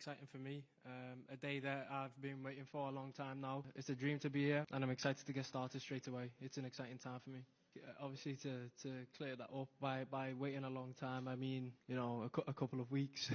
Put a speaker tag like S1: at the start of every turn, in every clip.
S1: exciting for me. A day that I've been waiting for a long time now. It's a dream to be here, and I'm excited to get started straight away. It's an exciting time for me. Obviously, to clear that up by waiting a long time, I mean, you know, a couple of weeks.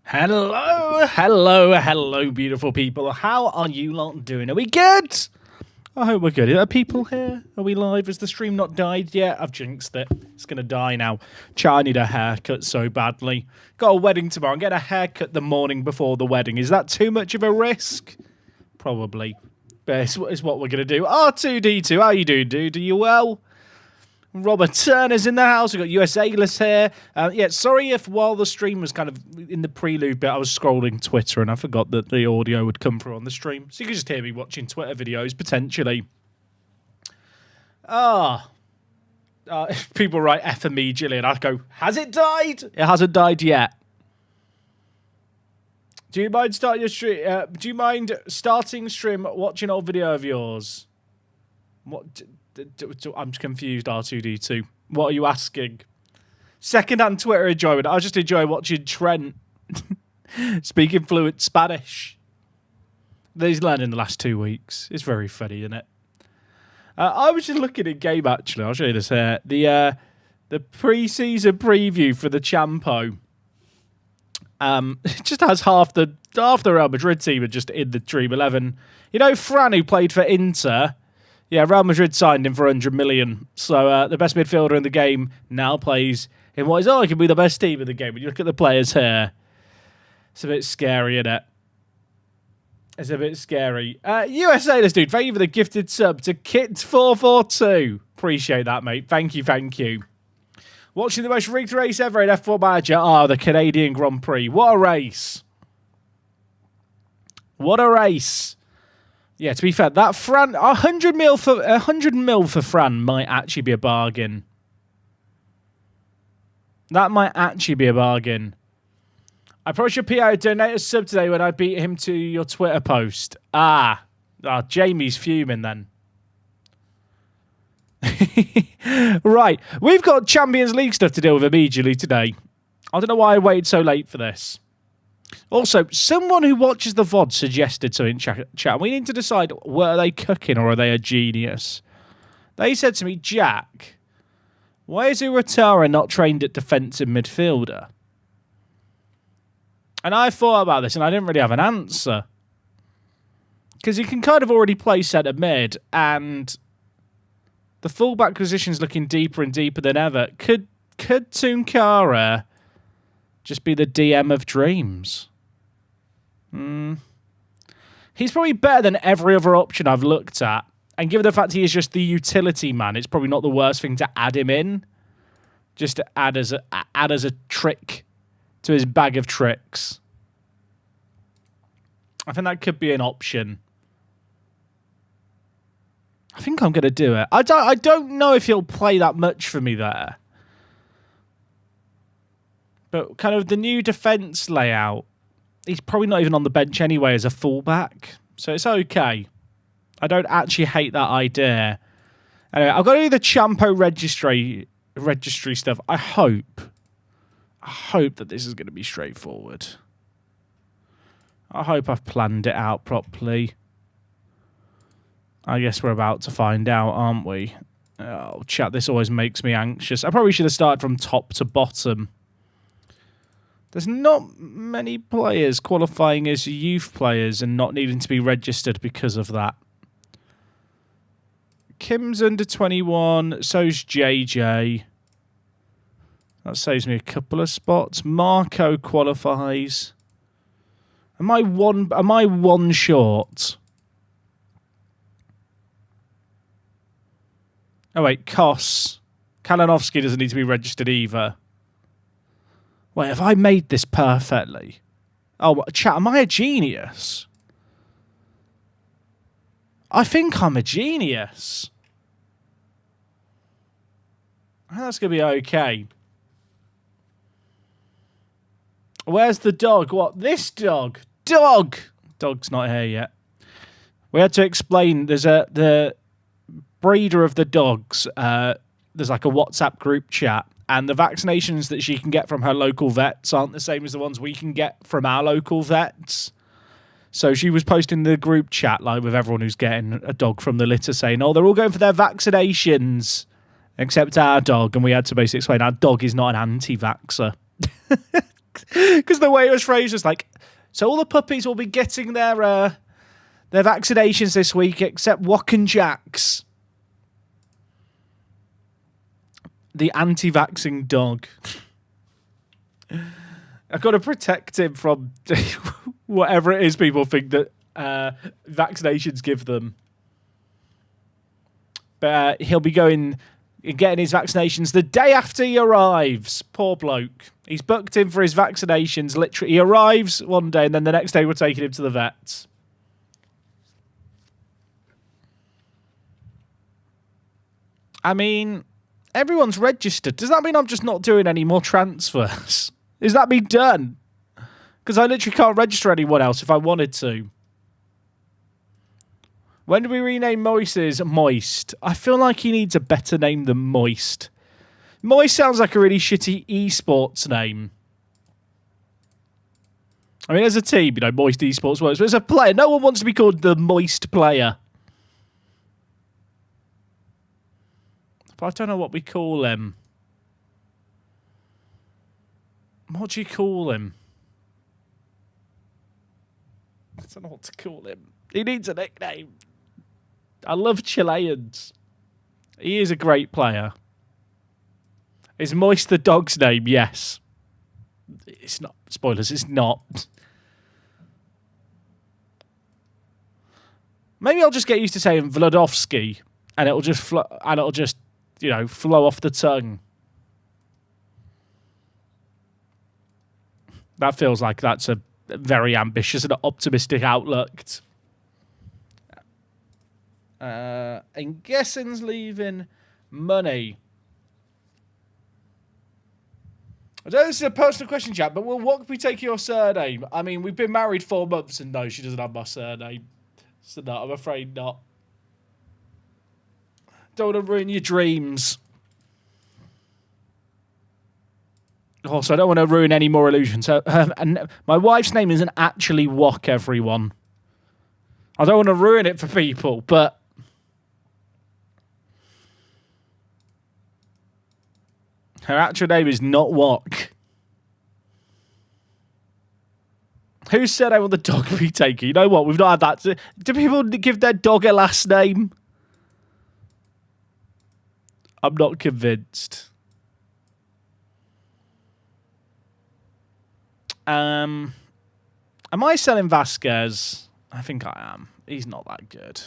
S2: Hello, beautiful people. How are you lot doing? Are we good? I hope we're good. Are people here? Are we live? Has the stream not died yet? I've jinxed it. It's going to die now. I need a haircut so badly. Got a wedding tomorrow. I'm getting a haircut the morning before the wedding. Is that too much of a risk? Probably. But it's what we're going to do. R2D2, how you doing, dude? Are you well? Robert Turner's in the house. We've got USA-less here. Yeah, sorry if while the stream was kind of in the prelude bit, I was scrolling Twitter and I forgot that the audio would come through on the stream. So you can just hear me watching Twitter videos, potentially. People write F immediately and I go, has it died? It hasn't died yet. Do you mind starting your stream? Do you mind starting stream watching old video of yours? What? I'm confused, R2D2. What are you asking? Second-hand Twitter enjoyment. I just enjoy watching Trent speaking fluent Spanish that he's learned in the last 2 weeks. It's very funny, isn't it? I was just looking at game, actually. I'll show you this here. The pre-season preview for the CHAMPO. It just has half the Real Madrid team are just in the Dream 11. You know, Fran, who played for Inter. Yeah, Real Madrid signed him for 100 million. So the best midfielder in the game now plays in what is arguably the best team in the game. When you look at the players here, it's a bit scary, isn't it? It's a bit scary. USA, this dude. Thank you for the gifted sub to Kit442. Appreciate that, mate. Thank you, thank you. Watching the most rigged race ever in F4 Manager. Oh, the Canadian Grand Prix. What a race. What a race. Yeah, to be fair, that Fran, 100 mil for Fran might actually be a bargain. That might actually be a bargain. I promised your PI would donate a sub today when I beat him to your Twitter post. Jamie's fuming then. Right, we've got Champions League stuff to deal with immediately today. I don't know why I waited so late for this. Also, someone who watches the VOD suggested something in chat. We need to decide, were they cooking or are they a genius? They said to me, Jack, why is Uratara not trained at defensive midfielder? And I thought about this and I didn't really have an answer. Because you can kind of already play centre mid and the fullback position's looking deeper and deeper than ever. Could Tunkara just be the DM of dreams? He's probably better than every other option I've looked at. And given the fact he is just the utility man, it's probably not the worst thing to add him in. Just to add as a trick to his bag of tricks. I think that could be an option. I think I'm going to do it. I don't know if he'll play that much for me there. But kind of the new defence layout, he's probably not even on the bench anyway as a fullback. So it's okay. I don't actually hate that idea. Anyway, I've got to do the CHAMPO registry stuff. I hope that this is going to be straightforward. I hope I've planned it out properly. I guess we're about to find out, aren't we? Oh, chat, this always makes me anxious. I probably should have started from top to bottom. There's not many players qualifying as youth players and not needing to be registered because of that. Kim's under 21, so's JJ. That saves me a couple of spots. Marco qualifies. Am I one short? Oh wait, Kos. Kalinowski doesn't need to be registered either. Wait, have I made this perfectly? Oh, chat, am I a genius? I think I'm a genius. I think that's going to be okay. Where's the dog? What? This dog? Dog! Dog's not here yet. We had to explain, there's the breeder of the dogs, there's like a WhatsApp group chat, and the vaccinations that she can get from her local vets aren't the same as the ones we can get from our local vets. So she was posting the group chat like with everyone who's getting a dog from the litter saying, oh, they're all going for their vaccinations, except our dog. And we had to basically explain our dog is not an anti-vaxxer. Because the way it was phrased was like, so all the puppies will be getting their vaccinations this week except Wok and Jax. The anti-vaxxing dog. I've got to protect him from whatever it is people think that vaccinations give them. But he'll be getting his vaccinations the day after he arrives. Poor bloke. He's booked in for his vaccinations. Literally, he arrives one day and then the next day we're taking him to the vets. I mean, everyone's registered. Does that mean I'm just not doing any more transfers? Is that me done? Because I literally can't register anyone else if I wanted to. When do we rename Moises Moist? I feel like he needs a better name than Moist. Moist sounds like a really shitty esports name. I mean, as a team, you know, Moist Esports works, but as a player, no one wants to be called the Moist player. But I don't know what we call him. What do you call him? I don't know what to call him. He needs a nickname. I love Chileans. He is a great player. Is Moist the dog's name? Yes. It's not. Spoilers, it's not. Maybe I'll just get used to saying Vladovsky, and it'll just you know, flow off the tongue. That feels like that's a very ambitious and optimistic outlook. And Gessen's leaving money. I know this is a personal question, chat, but what could we take your surname? I mean, we've been married 4 months, and no, she doesn't have my surname. So no, I'm afraid not. Don't want to ruin your dreams. Also, I don't want to ruin any more illusions. And my wife's name isn't actually Wok, everyone. I don't want to ruin it for people, but... her actual name is not Wok. Who said I want the dog to be taken? You know what? We've not had that. Do people give their dog a last name? I'm not convinced. Am I selling Vasquez? I think I am. He's not that good.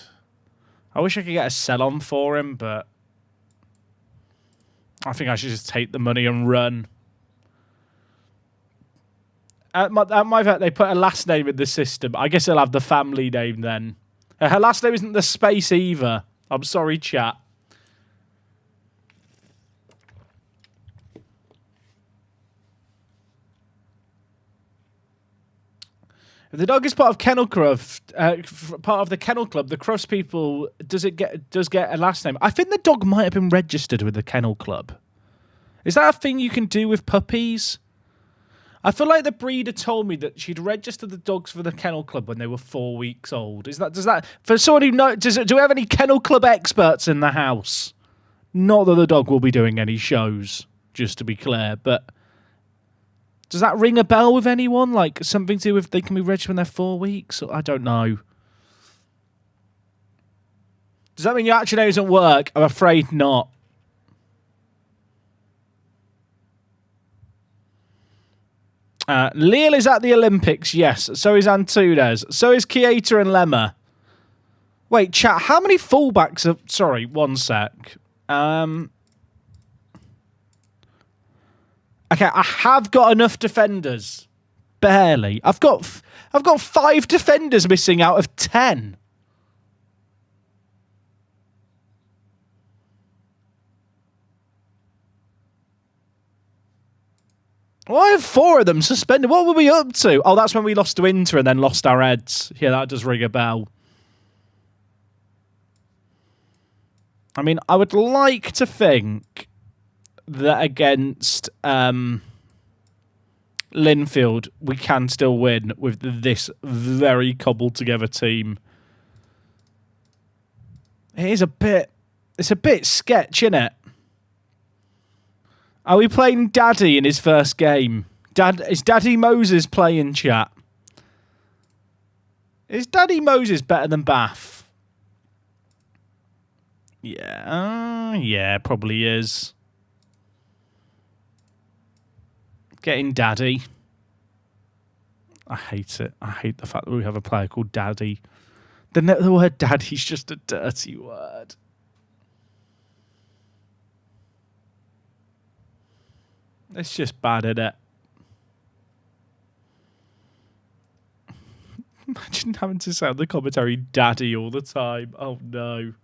S2: I wish I could get a sell on for him, but I think I should just take the money and run. At my vet, they put a last name in the system. I guess I'll have the family name then. Her last name isn't the space either. I'm sorry, chat. If the dog is part of Kennel Club, part of the Kennel Club, the Cross people does get a last name. I think the dog might have been registered with the Kennel Club. Is that a thing you can do with puppies? I feel like the breeder told me that she'd registered the dogs for the Kennel Club when they were 4 weeks old. Does that for someone who knows? Do we have any Kennel Club experts in the house? Not that the dog will be doing any shows, just to be clear, but does that ring a bell with anyone? Like something to do with they can be registered when they're 4 weeks? I don't know. Does that mean your actual name doesn't work? I'm afraid not. Lille is at the Olympics, yes. So is Antunes. So is Keita and Lemmer. Wait, chat, how many fullbacks are... Sorry, one sec. Okay, I have got enough defenders. Barely. I've got 5 defenders missing out of 10. Well, I have 4 of them suspended. What were we up to? Oh, that's when we lost to Inter and then lost our heads. Yeah, that does ring a bell. I mean, I would like to think that against Linfield, we can still win with this very cobbled together team. It's a bit sketch, isn't it? Are we playing Daddy in his first game? Is Daddy Moses playing, chat? Is Daddy Moses better than Bath? Yeah, probably is. Getting Daddy. I hate it. I hate the fact that we have a player called Daddy. The word Daddy's just a dirty word. It's just bad, isn't it? Imagine having to sound the commentary Daddy all the time. Oh, no.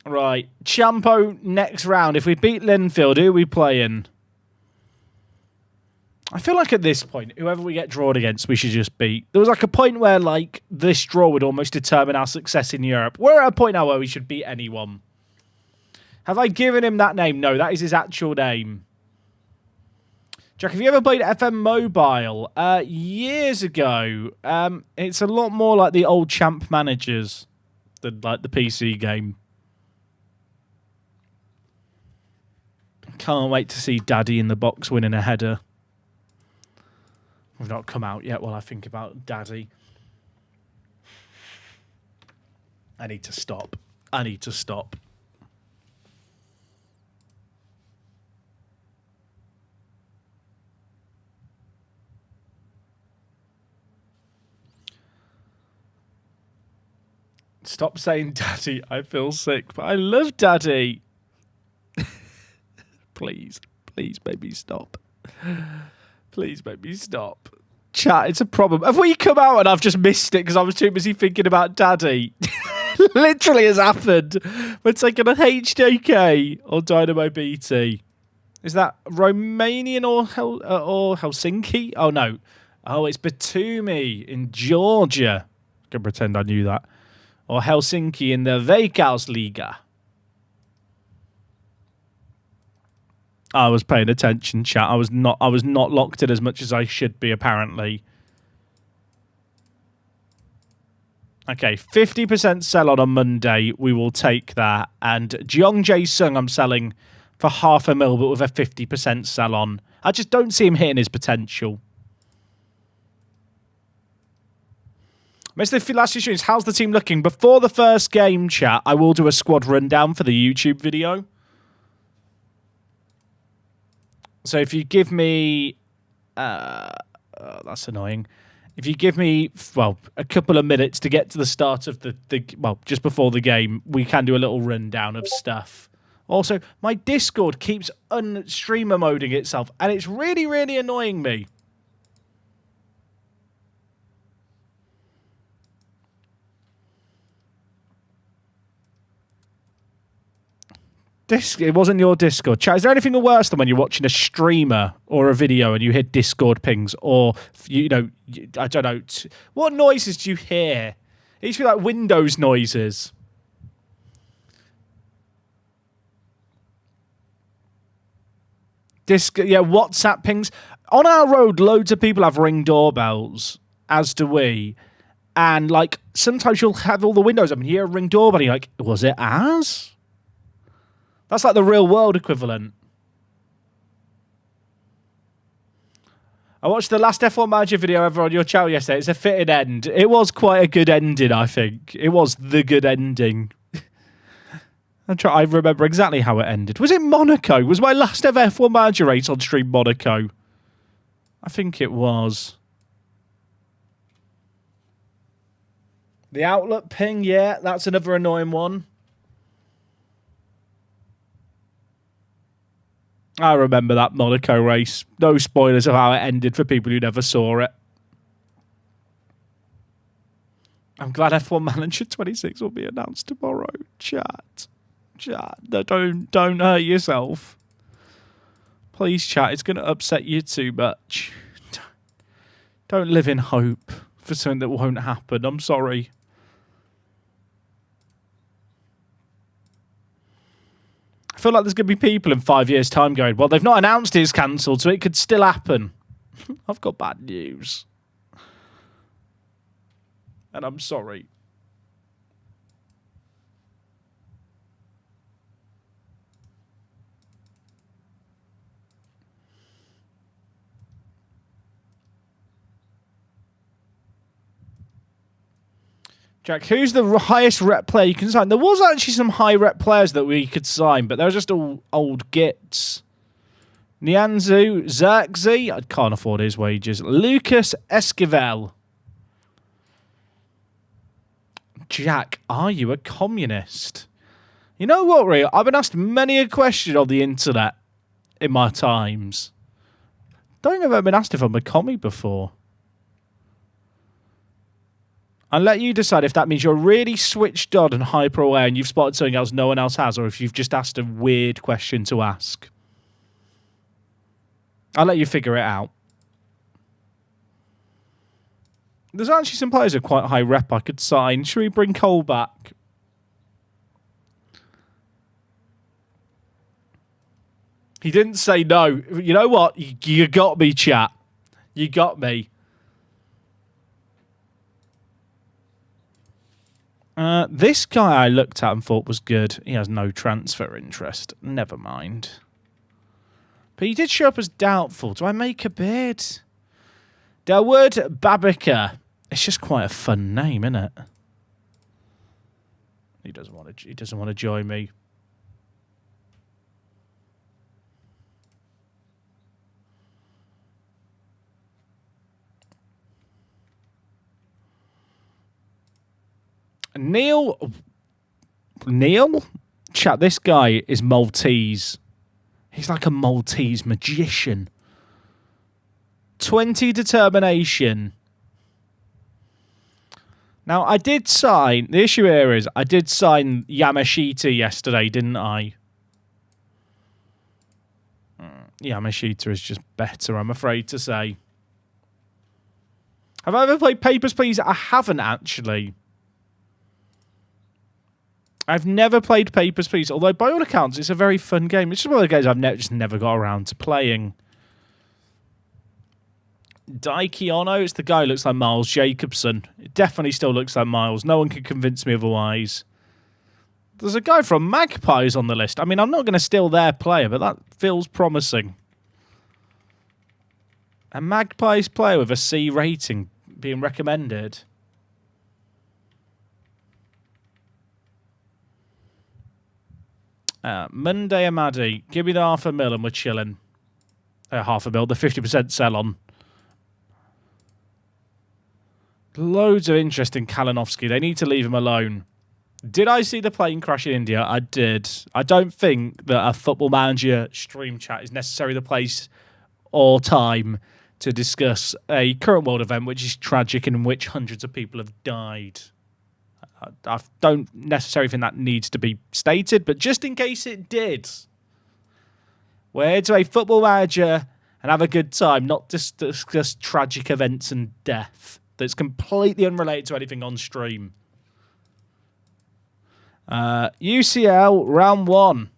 S2: Right. Champo next round. If we beat Linfield, who are we playing? I feel like at this point, whoever we get drawn against, we should just beat. There was like a point where like this draw would almost determine our success in Europe. We're at a point now where we should beat anyone. Have I given him that name? No, that is his actual name. Jack, have you ever played FM Mobile? Years ago. It's a lot more like the old Champ managers than like the PC game. Can't wait to see Daddy in the box winning a header. We've not come out yet while I think about Daddy. I need to stop. I need to stop. Stop saying Daddy. I feel sick, but I love Daddy. Please, please make me stop. Please make me stop. Chat, it's a problem. Have we come out and I've just missed it because I was too busy thinking about Daddy? Literally has happened. We're taking a HJK or Dynamo BT. Is that Romanian or Helsinki? Oh, no. Oh, it's Batumi in Georgia. I can pretend I knew that. Or Helsinki in the Veikkausliiga. I was paying attention, chat. I was not locked in as much as I should be, apparently. Okay, 50% sell on Monday. We will take that. And Jeong Jae-sung I'm selling for $500,000, but with a 50% sell on. I just don't see him hitting his potential. Mr. Last issue is, how's the team looking? Before the first game, chat, I will do a squad rundown for the YouTube video. So if you give me... that's annoying. If you give me, well, a couple of minutes to get to the start of the well, just before the game, we can do a little rundown of stuff. Also, my Discord keeps streamer moding itself, and it's really, really annoying me. It wasn't your Discord. Chat, is there anything worse than when you're watching a streamer or a video and you hear Discord pings or, you know, I don't know. What noises do you hear? It used to be like Windows noises. Yeah, WhatsApp pings. On our road, loads of people have Ring doorbells, as do we. And, like, sometimes you'll have all the windows up and you hear a Ring doorbell and you're like, was it ours? That's like the real world equivalent. I watched the last F1 Manager video ever on your channel yesterday. It's a fitting end. It was quite a good ending, I think. It was the good ending. I remember exactly how it ended. Was it Monaco? Was my last ever F1 Manager race on stream Monaco? I think it was. The outlet ping, yeah, that's another annoying one. I remember that Monaco race. No spoilers of how it ended for people who never saw it. I'm glad F1 Manager 26 will be announced tomorrow. Chat. No, don't hurt yourself. Please, chat. It's going to upset you too much. Don't live in hope for something that won't happen. I'm sorry. I feel like there's going to be people in 5 years' time going, well, they've not announced it's cancelled, so it could still happen. I've got bad news. And I'm sorry. Jack, who's the highest rep player you can sign? There was actually some high rep players that we could sign, but they were just all old gits. Nianzu, Xerxes, I can't afford his wages. Lucas Esquivel. Jack, are you a communist? You know what, Rio? I've been asked many a question on the internet in my times. Don't think I've ever been asked if I'm a commie before. I'll let you decide if that means you're really switched on and hyper aware and you've spotted something else no one else has, or if you've just asked a weird question to ask. I'll let you figure it out. There's actually some players with quite high rep I could sign. Should we bring Cole back? He didn't say no. You know what? You got me, chat. You got me. This guy I looked at and thought was good. He has no transfer interest. Never mind. But he did show up as doubtful. Do I make a bid? Dawood Babica. It's just quite a fun name, isn't it? He doesn't want to join me. Neil? Chat, this guy is Maltese. He's like a Maltese magician. 20 determination. Now, I did sign... The issue here is I did sign Yamashita yesterday, didn't I? Yamashita is just better, I'm afraid to say. Have I ever played Papers, Please? I haven't, actually. I've never played Papers, Please, although by all accounts, it's a very fun game. It's just one of the games I've just never got around to playing. Daikiono, it's the guy who looks like Miles Jacobson. It definitely still looks like Miles. No one can convince me otherwise. There's a guy from Magpies on the list. I mean, I'm not going to steal their player, but that feels promising. A Magpies player with a C rating being recommended. Monday Amadi. Give me the $500,000 and we're chilling. $500,000, the 50% sell on. Loads of interest in Kalinowski. They need to leave him alone. Did I see the plane crash in India? I did. I don't think that a Football Manager stream chat is necessarily the place or time to discuss a current world event which is tragic and in which hundreds of people have died. I don't necessarily think that needs to be stated, but just in case it did, we're here to a Football Manager and have a good time, not just discuss tragic events and death. That's completely unrelated to anything on stream. UCL round 1.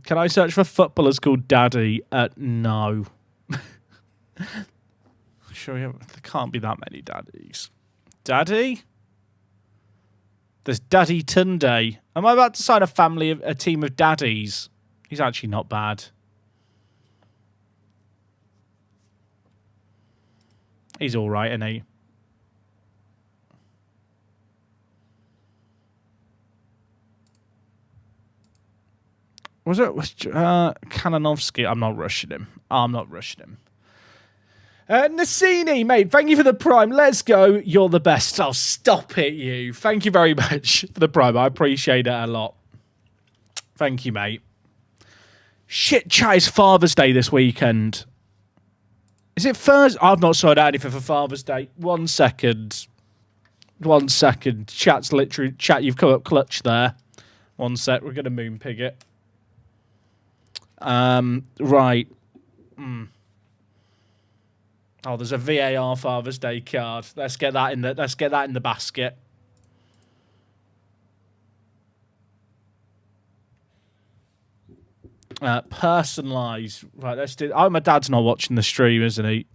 S2: Can I search for footballers called Daddy? No. Sure, there can't be that many daddies. Daddy? There's Daddy Tunde. Am I about to sign a team of daddies? He's actually not bad. He's all right, isn't he? Was Kananovsky? I'm not rushing him. Nassini, mate, thank you for the prime. Let's go. You're the best. Oh, stop it, you. Thank you very much for the prime. I appreciate it a lot. Thank you, mate. Shit, chat, it's Father's Day this weekend. Is it Thursday? I've not sorted out anything for Father's Day. 1 second. Chat's literally... Chat, you've come up clutch there. 1 sec. We're going to moonpig it. Right. Oh, there's a VAR Father's Day card. Let's get that in the basket. Personalised. Right, let's do... Oh, my dad's not watching the stream, isn't he?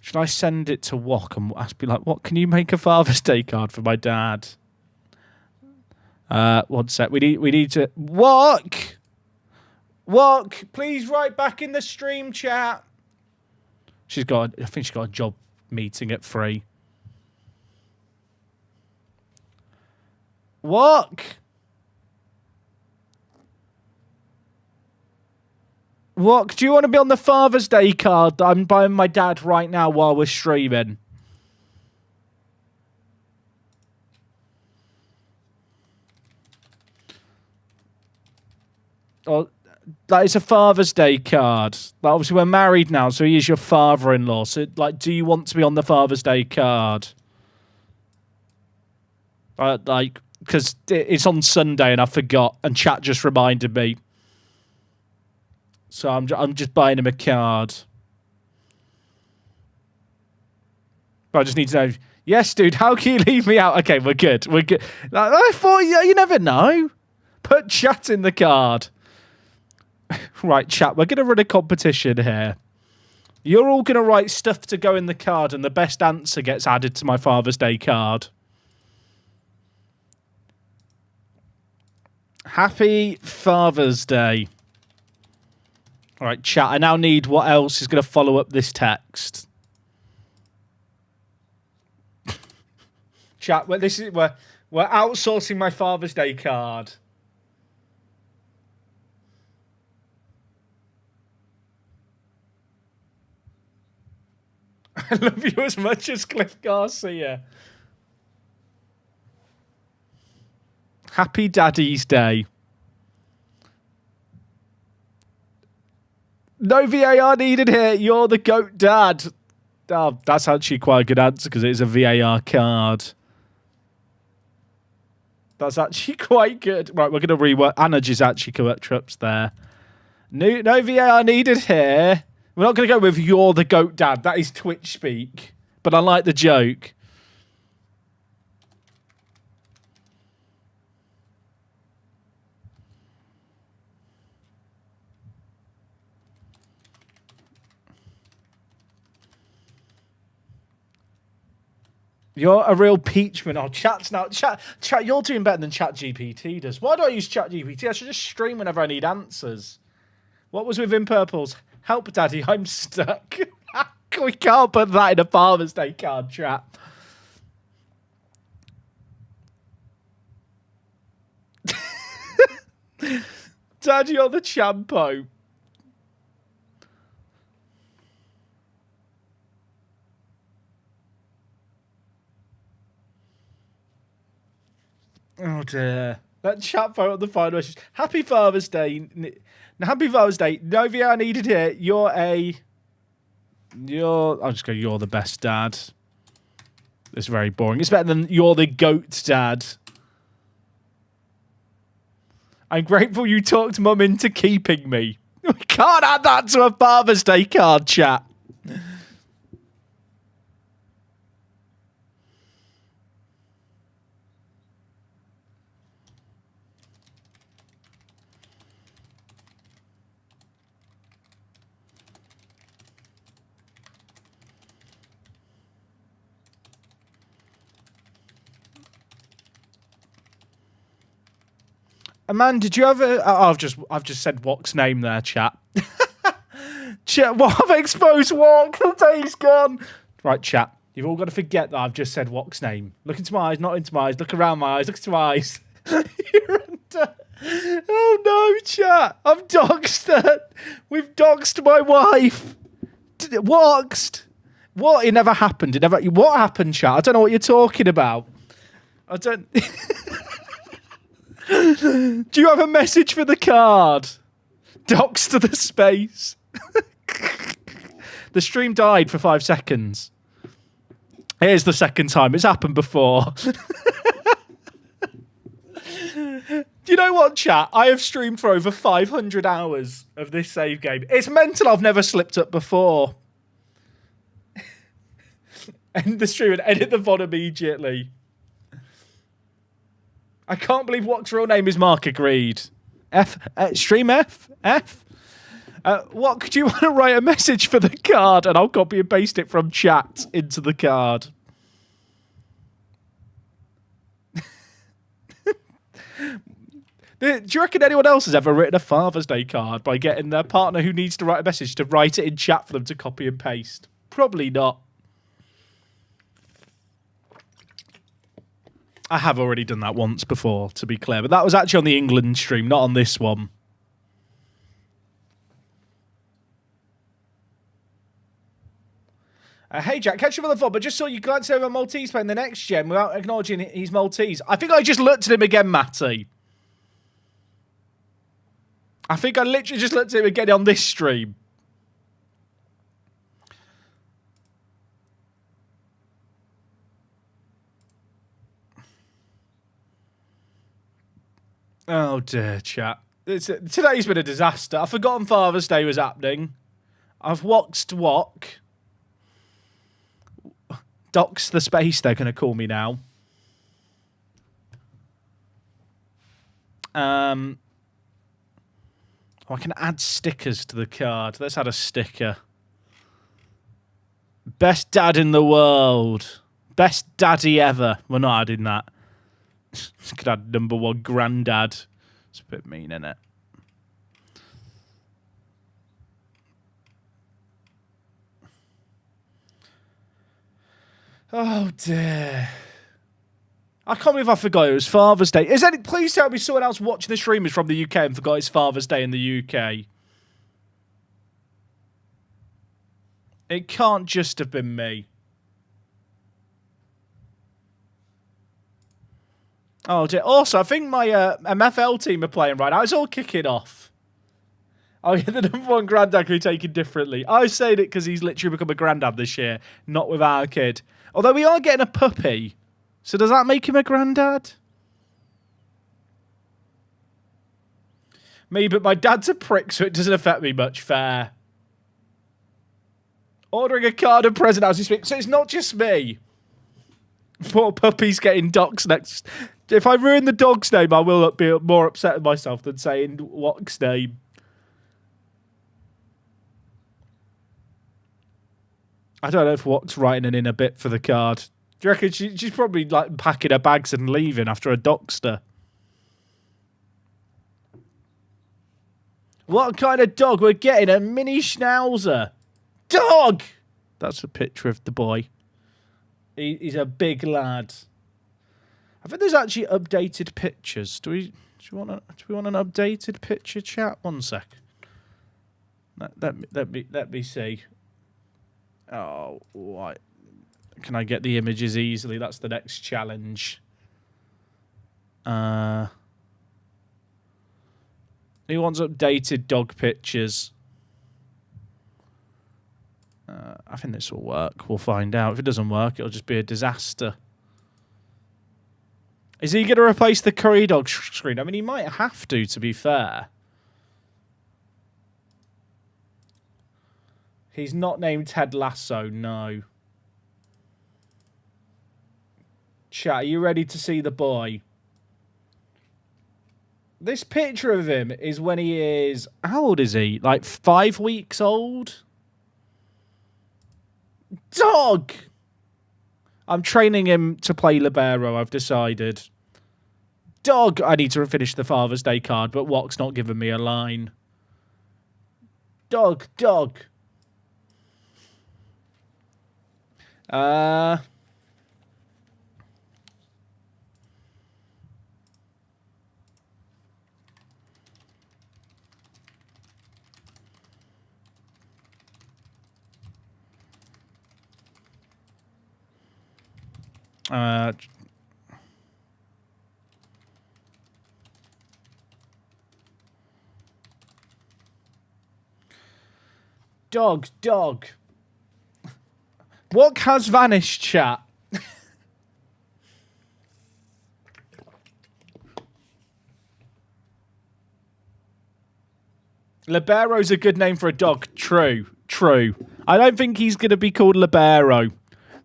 S2: Should I send it to Wok and be like, what, can you make a Father's Day card for my dad? 1 sec. We need to... Wok, please write back in the stream chat. I think she's got a job meeting at 3. Wok, do you want to be on the Father's Day card that I'm buying my dad right now while we're streaming? Oh, that is a Father's Day card. Like, obviously, we're married now, so he is your father-in-law. So, like, do you want to be on the Father's Day card? Because it's on Sunday and I forgot, and chat just reminded me. So I'm just buying him a card. But I just need to know. Yes, dude, how can you leave me out? Okay, we're good. We're good. I thought, you never know. Put chat in the card. Right, chat, we're going to run a competition here. You're all going to write stuff to go in the card, and the best answer gets added to my Father's Day card. Happy Father's Day. All right, chat, I now need what else is going to follow up this text. Chat, we're outsourcing my Father's Day card. I love you as much as Cliff Garcia. Happy Daddy's Day. No VAR needed here. You're the GOAT dad. Oh, that's actually quite a good answer because it is a VAR card. That's actually quite good. Right, we're going to rework. Anaj is actually correct trips there. No VAR needed here. We're not going to go with you're the GOAT dad. That is Twitch speak. But I like the joke. You're a real peachman. Oh, chat's now. Chat, you're doing better than ChatGPT does. Why do I use ChatGPT? I should just stream whenever I need answers. What was within Purple's? Help, Daddy, I'm stuck. We can't put that in a Father's Day card, chat. Dad, you're the CHAMPO. Oh dear. That chat photo on the final message. Happy Father's Day. Happy Father's Day. No VR needed here. I'm just going, you're the best dad. It's very boring. It's better than you're the GOAT dad. I'm grateful you talked Mum into keeping me. We can't add that to a Father's Day card, chat. Man, did you ever? I've just said Walk's name there, chat. Chat, what have I exposed Walk? The day's gone. Right, chat. You've all got to forget that I've just said Walk's name. Look into my eyes, not into my eyes. Look around my eyes. Look into my eyes. You're under. Oh no, chat. I've doxed her. We've doxed my wife. Doxed. What? It never happened. It never. What happened, chat? I don't know what you're talking about. I don't. Do you have a message for the card? Docs to the space. The stream died for 5 seconds. Here's the second time. It's happened before. Do you know what, chat? I have streamed for over 500 hours of this save game. It's mental. I've never slipped up before. End the stream and edit the VOD immediately. I can't believe What's real name is Mark. Agreed. Stream F? What, could you want to write a message for the card and I'll copy and paste it from chat into the card? Do you reckon anyone else has ever written a Father's Day card by getting their partner who needs to write a message to write it in chat for them to copy and paste? Probably not. I have already done that once before, to be clear, but that was actually on the England stream, not on this one. Hey Jack, catch you on the phone, but just saw you glance over Maltese playing the next gen without acknowledging he's Maltese. I think I just looked at him again, Matty. I think I literally just looked at him again on this stream. Oh dear, chat. Today's been a disaster. I've forgotten Father's Day was happening. I've watched Wok. Docs the space, they're going to call me now. Oh, I can add stickers to the card. Let's add a sticker. Best dad in the world. Best daddy ever. We're not adding that. Could add #1 granddad. It's a bit mean, isn't it? Oh dear. I can't believe I forgot it was Father's Day. Please tell me someone else watching the stream is from the UK and forgot it's Father's Day in the UK. It can't just have been me. Oh dear. Also, I think my MFL team are playing right now. It's all kicking off. Oh yeah, the #1 granddad can be taken differently. I said it because he's literally become a granddad this year, not with our kid. Although we are getting a puppy. So does that make him a granddad? Me, but my dad's a prick, so it doesn't affect me much. Fair. Ordering a card and present as we speak. So it's not just me. Poor puppy's getting docs next. If I ruin the dog's name, I will be more upset with myself than saying what's name. I don't know if what's writing in a bit for the card. Do you reckon she's probably like packing her bags and leaving after a Dockster? What kind of dog? We're getting a mini schnauzer. Dog! That's a picture of the boy. He's a big lad. I think there's actually updated pictures. Do we want an updated picture, chat? 1 sec. Let me see. Oh, what? Can I get the images easily? That's the next challenge. Who wants updated dog pictures? I think this will work. We'll find out. If it doesn't work, it'll just be a disaster. Is he going to replace the curry dog screen? I mean, he might have to be fair. He's not named Ted Lasso, no. Chat, are you ready to see the boy? This picture of him is when he is... How old is he? Like 5 weeks old? Dog! I'm training him to play libero, I've decided. Dog! I need to finish the Father's Day card, but Wok's not giving me a line. Dog, dog. Dog, dog. What has vanished, chat? Libero's a good name for a dog. True, true. I don't think he's going to be called Libero.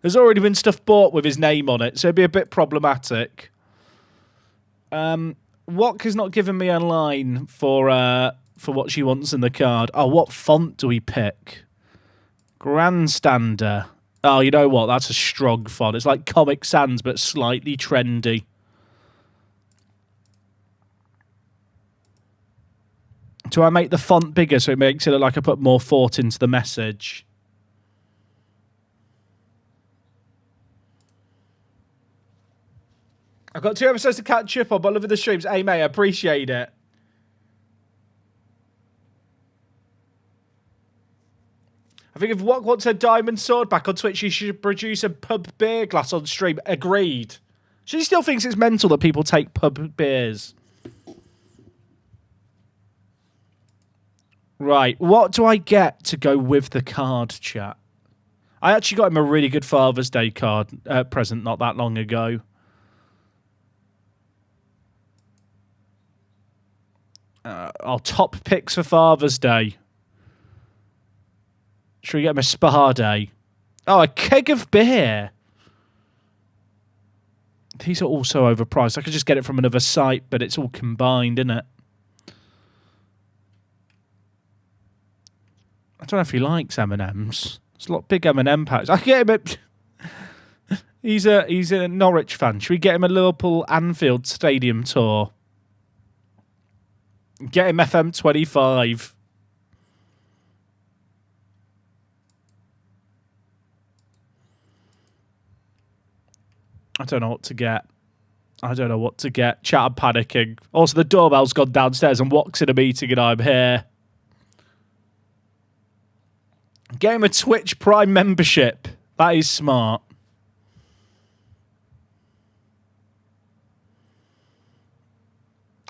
S2: There's already been stuff bought with his name on it, so it'd be a bit problematic. Wok has not given me a line for what she wants in the card. Oh, what font do we pick? Grandstander. Oh, you know what? That's a strong font. It's like Comic Sans, but slightly trendy. Do I make the font bigger so it makes it look like I put more thought into the message? I've got 2 episodes to catch up on, but loving the streams. Hey, mate, I appreciate it. I think if Wok wants her diamond sword back on Twitch, she should produce a pub beer glass on stream. Agreed. She still thinks it's mental that people take pub beers. Right, what do I get to go with the card, chat? I actually got him a really good Father's Day card present not that long ago. Our top picks for Father's Day. Should we get him a spa day? Oh, a keg of beer. These are also overpriced. I could just get it from another site, but it's all combined, isn't it? I don't know if he likes M&Ms. It's a lot big M&M packs. I can get him a... he's a Norwich fan. Should we get him a Liverpool Anfield Stadium tour? Get him FM25. I don't know what to get. Chat, I'm panicking. Also, the doorbell's gone downstairs and Walk's in a meeting and I'm here. Get him a Twitch Prime membership. That is smart.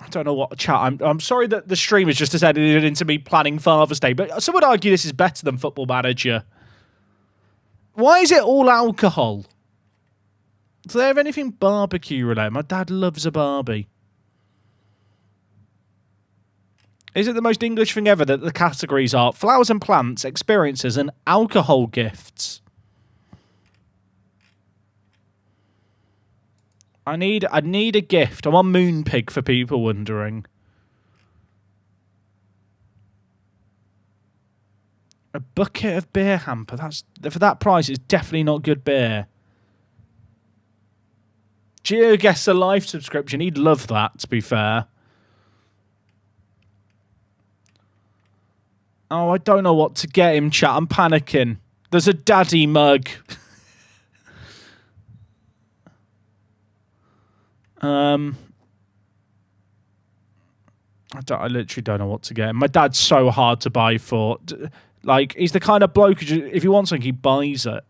S2: I don't know what chat. I'm sorry that the stream has just edited into me planning Father's Day, but some would argue this is better than Football Manager. Why is it all alcohol? Do they have anything barbecue related? My dad loves a Barbie. Is it the most English thing ever that the categories are flowers and plants, experiences, and alcohol gifts? I need a gift. I'm on Moonpig for people wondering. A bucket of beer hamper. That's for that price. It's definitely not good beer. Gio gets a live subscription. He'd love that, to be fair. Oh, I don't know what to get him, chat. I'm panicking. There's a daddy mug. I literally don't know what to get him. My dad's so hard to buy for. Like, he's the kind of bloke who, if he wants something, he buys it.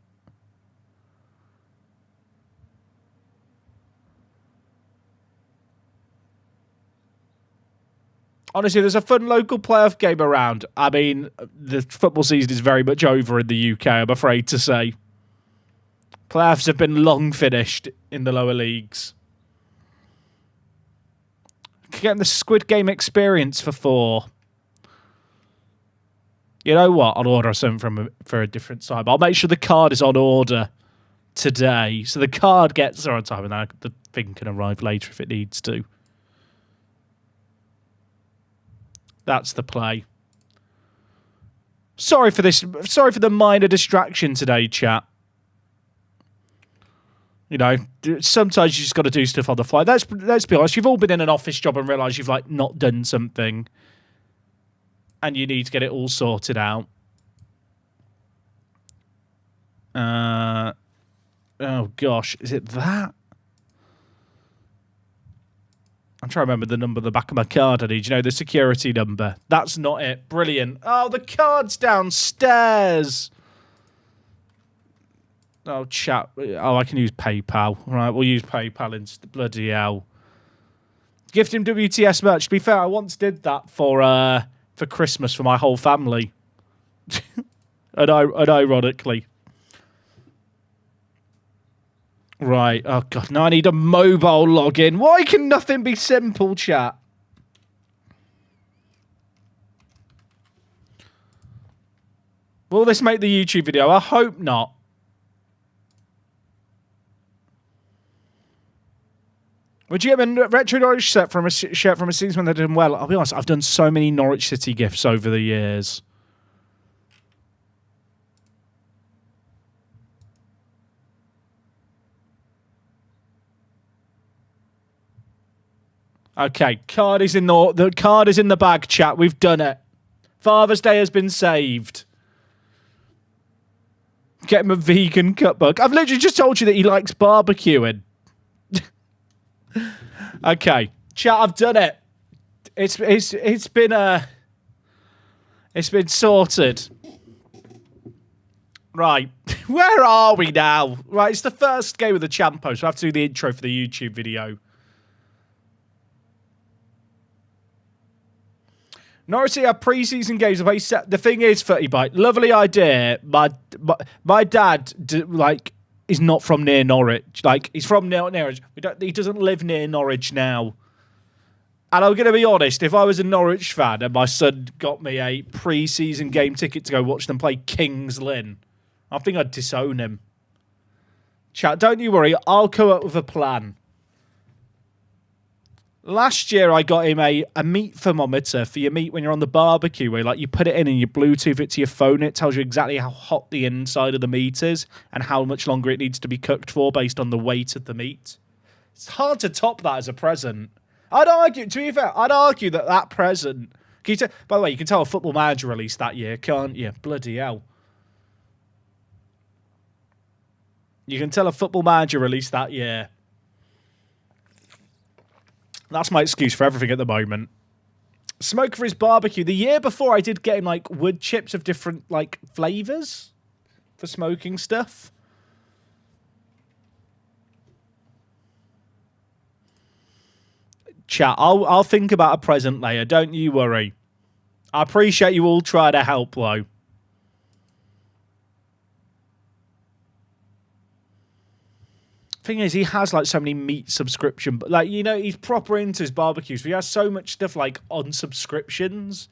S2: Honestly, there's a fun local playoff game around. I mean, the football season is very much over in the UK, I'm afraid to say. Playoffs have been long finished in the lower leagues. Getting the Squid Game experience for £4. You know what? I'll order something for a different time. I'll make sure the card is on order today. So the card gets there on time and then the thing can arrive later if it needs to. That's the play. Sorry for this. Sorry for the minor distraction today, chat. You know, sometimes you just got to do stuff on the fly. Let's be honest. You've all been in an office job and realised you've like not done something, and you need to get it all sorted out. Oh gosh, is it that? I'm trying to remember the number on the back of my card I need. You know, the security number. That's not it. Brilliant. Oh, the card's downstairs. Oh, chat. Oh, I can use PayPal. Right, we'll use PayPal instead. Bloody hell. Gift him WTS merch. To be fair, I once did that for Christmas for my whole family. and ironically. Right. Oh, God. Now I need a mobile login. Why can nothing be simple, chat? Will this make the YouTube video? I hope not. Would you get a retro Norwich shirt from a season when they're doing well? I'll be honest, I've done so many Norwich City gifts over the years. Okay, card is in the card is in the bag, chat. We've done it. Father's Day has been saved. Get him a vegan cookbook. I've literally just told you that he likes barbecuing. Okay, chat. I've done it. It's been sorted. Right, where are we now? Right, it's the first game of the CHAMPO, so I have to do the intro for the YouTube video. Norwich City have pre-season games. The thing is, 30byte, lovely idea. My dad, is not from near Norwich. Like, he's from Norwich. He doesn't live near Norwich now. And I'm going to be honest, if I was a Norwich fan and my son got me a pre-season game ticket to go watch them play Kings Lynn, I think I'd disown him. Chat, don't you worry. I'll come up with a plan. Last year, I got him a meat thermometer for your meat when you're on the barbecue, where like you put it in and you Bluetooth it to your phone. It tells you exactly how hot the inside of the meat is and how much longer it needs to be cooked for based on the weight of the meat. It's hard to top that as a present. I'd argue, to be fair, that present... by the way, you can tell a Football Manager released that year, can't you? Bloody hell. You can tell a Football Manager released that year. That's my excuse for everything at the moment. Smoke for his barbecue. The year before, I did get him, like, wood chips of different, like, flavours for smoking stuff. Chat, I'll think about a present later. Don't you worry. I appreciate you all trying to help, though. Thing is, he has like so many meat subscription, but like, you know, he's proper into his barbecues. He has so much stuff like on subscriptions,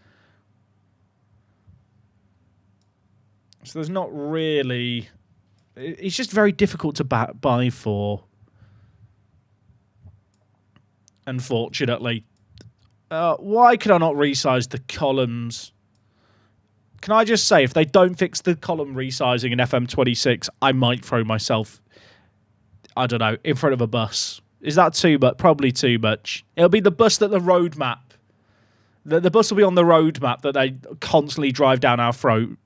S2: so there's not really. It's just very difficult to buy for. Unfortunately, why could I not resize the columns? Can I just say, if they don't fix the column resizing in FM26, I might throw myself, I don't know, in front of a bus. Is that too much? Probably too much. It'll be the bus that the roadmap. The bus will be on the roadmap that they constantly drive down our throat.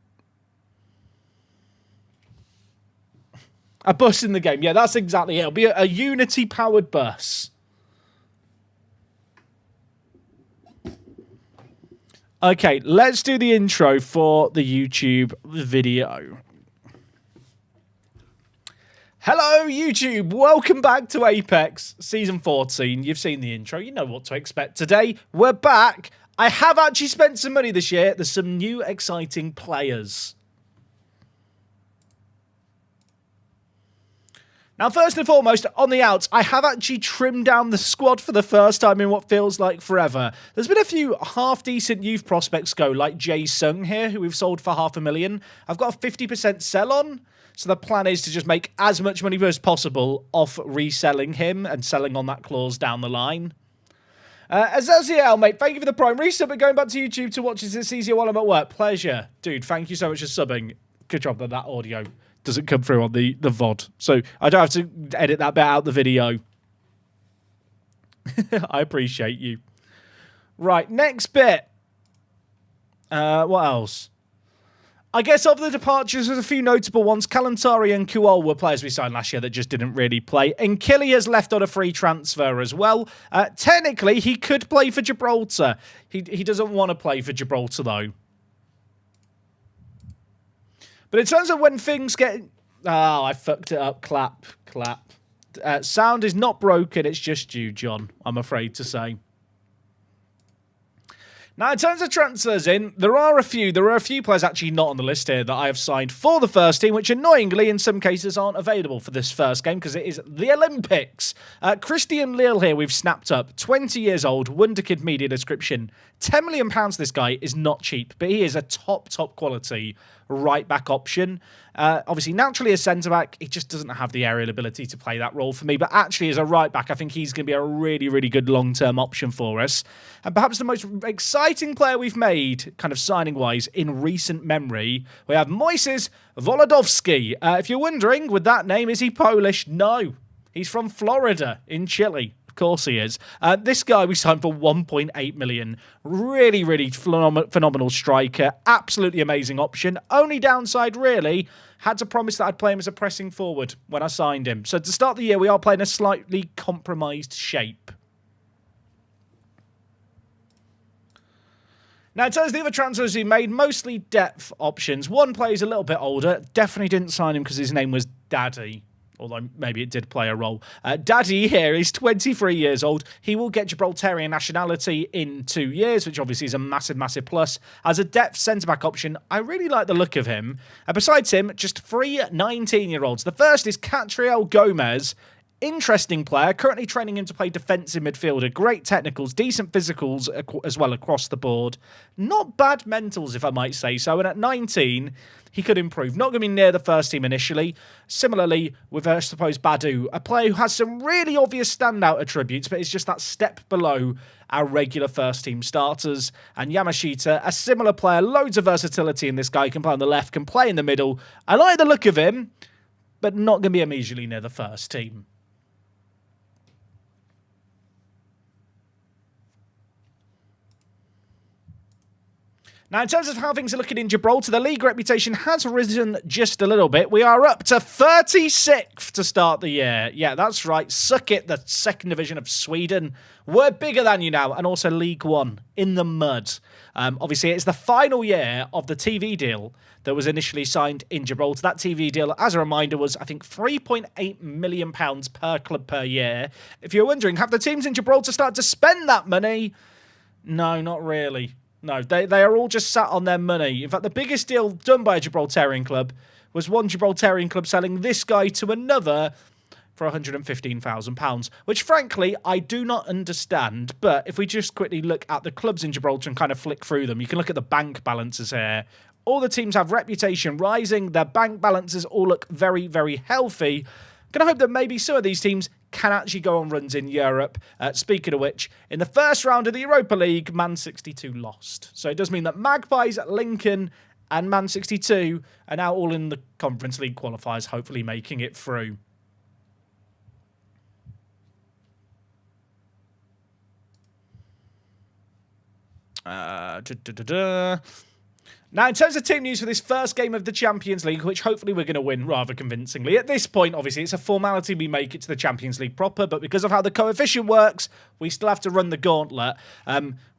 S2: A bus in the game. Yeah, that's exactly it. It'll be a Unity-powered bus. Okay, let's do the intro for the YouTube video. Hello, YouTube. Welcome back to Apex Season 14. You've seen the intro. You know what to expect today. We're back. I have actually spent some money this year. There's some new exciting players. Now, first and foremost, on the outs, I have actually trimmed down the squad for the first time in what feels like forever. There's been a few half-decent youth prospects go, like Jae Sung here, who we've sold for $500,000. I've got a 50% sell-on, so the plan is to just make as much money as possible reselling him and selling on that clause down the line. Azaziel, mate, thank you for the prime resub, but going back to YouTube to watch this easier while I'm at work. Pleasure. Dude, thank you so much for subbing. Good job that audio doesn't come through on the VOD. So I don't have to edit that bit out the video. I appreciate you. Right, next bit. What else? I guess of the departures, there's a few notable ones. Kalantari and Kuol were players we signed last year that just didn't really play. And Killy has left on a free transfer as well. Technically, he could play for Gibraltar. He doesn't want to play for Gibraltar, though. But in terms of when things get... Oh, I fucked it up. Clap. Sound is not broken. It's just you, John, I'm afraid to say. Now, in terms of transfers there are a few players actually not on the list here that I have signed for the first team, which annoyingly, in some cases, aren't available for this first game because it is the Olympics. Christian Lille here we've snapped up. 20 years old, Wonderkid media description. £10 million this guy is not cheap, but he is a top quality right-back option. Obviously, naturally, as centre-back, he just doesn't have the aerial ability to play that role for me. But actually, as a right-back, I think he's going to be a really, really good long-term option for us. And perhaps the most exciting player we've made, kind of signing-wise, in recent memory, we have Moises Volodowski. If you're wondering, with that name, is he Polish? No. He's from Florida, in Chile. Of course he is. This guy we signed for 1.8 million. Really, really phenomenal striker. Absolutely amazing option. Only downside, really, had to promise that I'd play him as a pressing forward when I signed him. So to start the year, we are playing a slightly compromised shape. Now, in terms of the other transfers we made, mostly depth options. One player's a little bit older. Definitely didn't sign him because his name was Daddy. Although maybe it did play a role. Daddy here is 23 years old. He will get Gibraltarian nationality in 2 years, which obviously is a massive, massive plus. As a depth centre-back option, I really like the look of him. Besides him, just 3 19-year-olds. The first is Catriel Gomez. Interesting player, currently training him to play defensive midfielder. Great technicals, decent physicals as well across the board. Not bad mentals, if I might say so. And at 19, he could improve. Not going to be near the first team initially. Similarly with, I suppose, Badu, a player who has some really obvious standout attributes, but is just that step below our regular first team starters. And Yamashita, a similar player, loads of versatility in this guy. Can play on the left, can play in the middle. I like the look of him, but not going to be immediately near the first team. Now, in terms of how things are looking in Gibraltar, the league reputation has risen just a little bit. We are up to 36th to start the year. Yeah, that's right. Suck it, the second division of Sweden. We're bigger than you now, and also League One in the mud. Obviously, it's the final year of the TV deal that was initially signed in Gibraltar. That TV deal, as a reminder, was, I think, £3.8 million per club per year. If you're wondering, have the teams in Gibraltar started to spend that money? No, not really. No, they are all just sat on their money. In fact, the biggest deal done by a Gibraltarian club was one Gibraltarian club selling this guy to another for £115,000, which, frankly, I do not understand. But if we just quickly look at the clubs in Gibraltar and kind of flick through them, you can look at the bank balances here. All the teams have reputation rising. Their bank balances all look very, very healthy. Can I hope that maybe some of these teams can actually go on runs in Europe. Speaking of which, in the first round of the Europa League, Man 62 lost. So it does mean that Magpies, Lincoln and Man 62 are now all in the Conference League qualifiers, hopefully making it through. Now, in terms of team news for this first game of the Champions League, which hopefully we're going to win rather convincingly. At this point, obviously, it's a formality we make it to the Champions League proper, but because of how the coefficient works, we still have to run the gauntlet.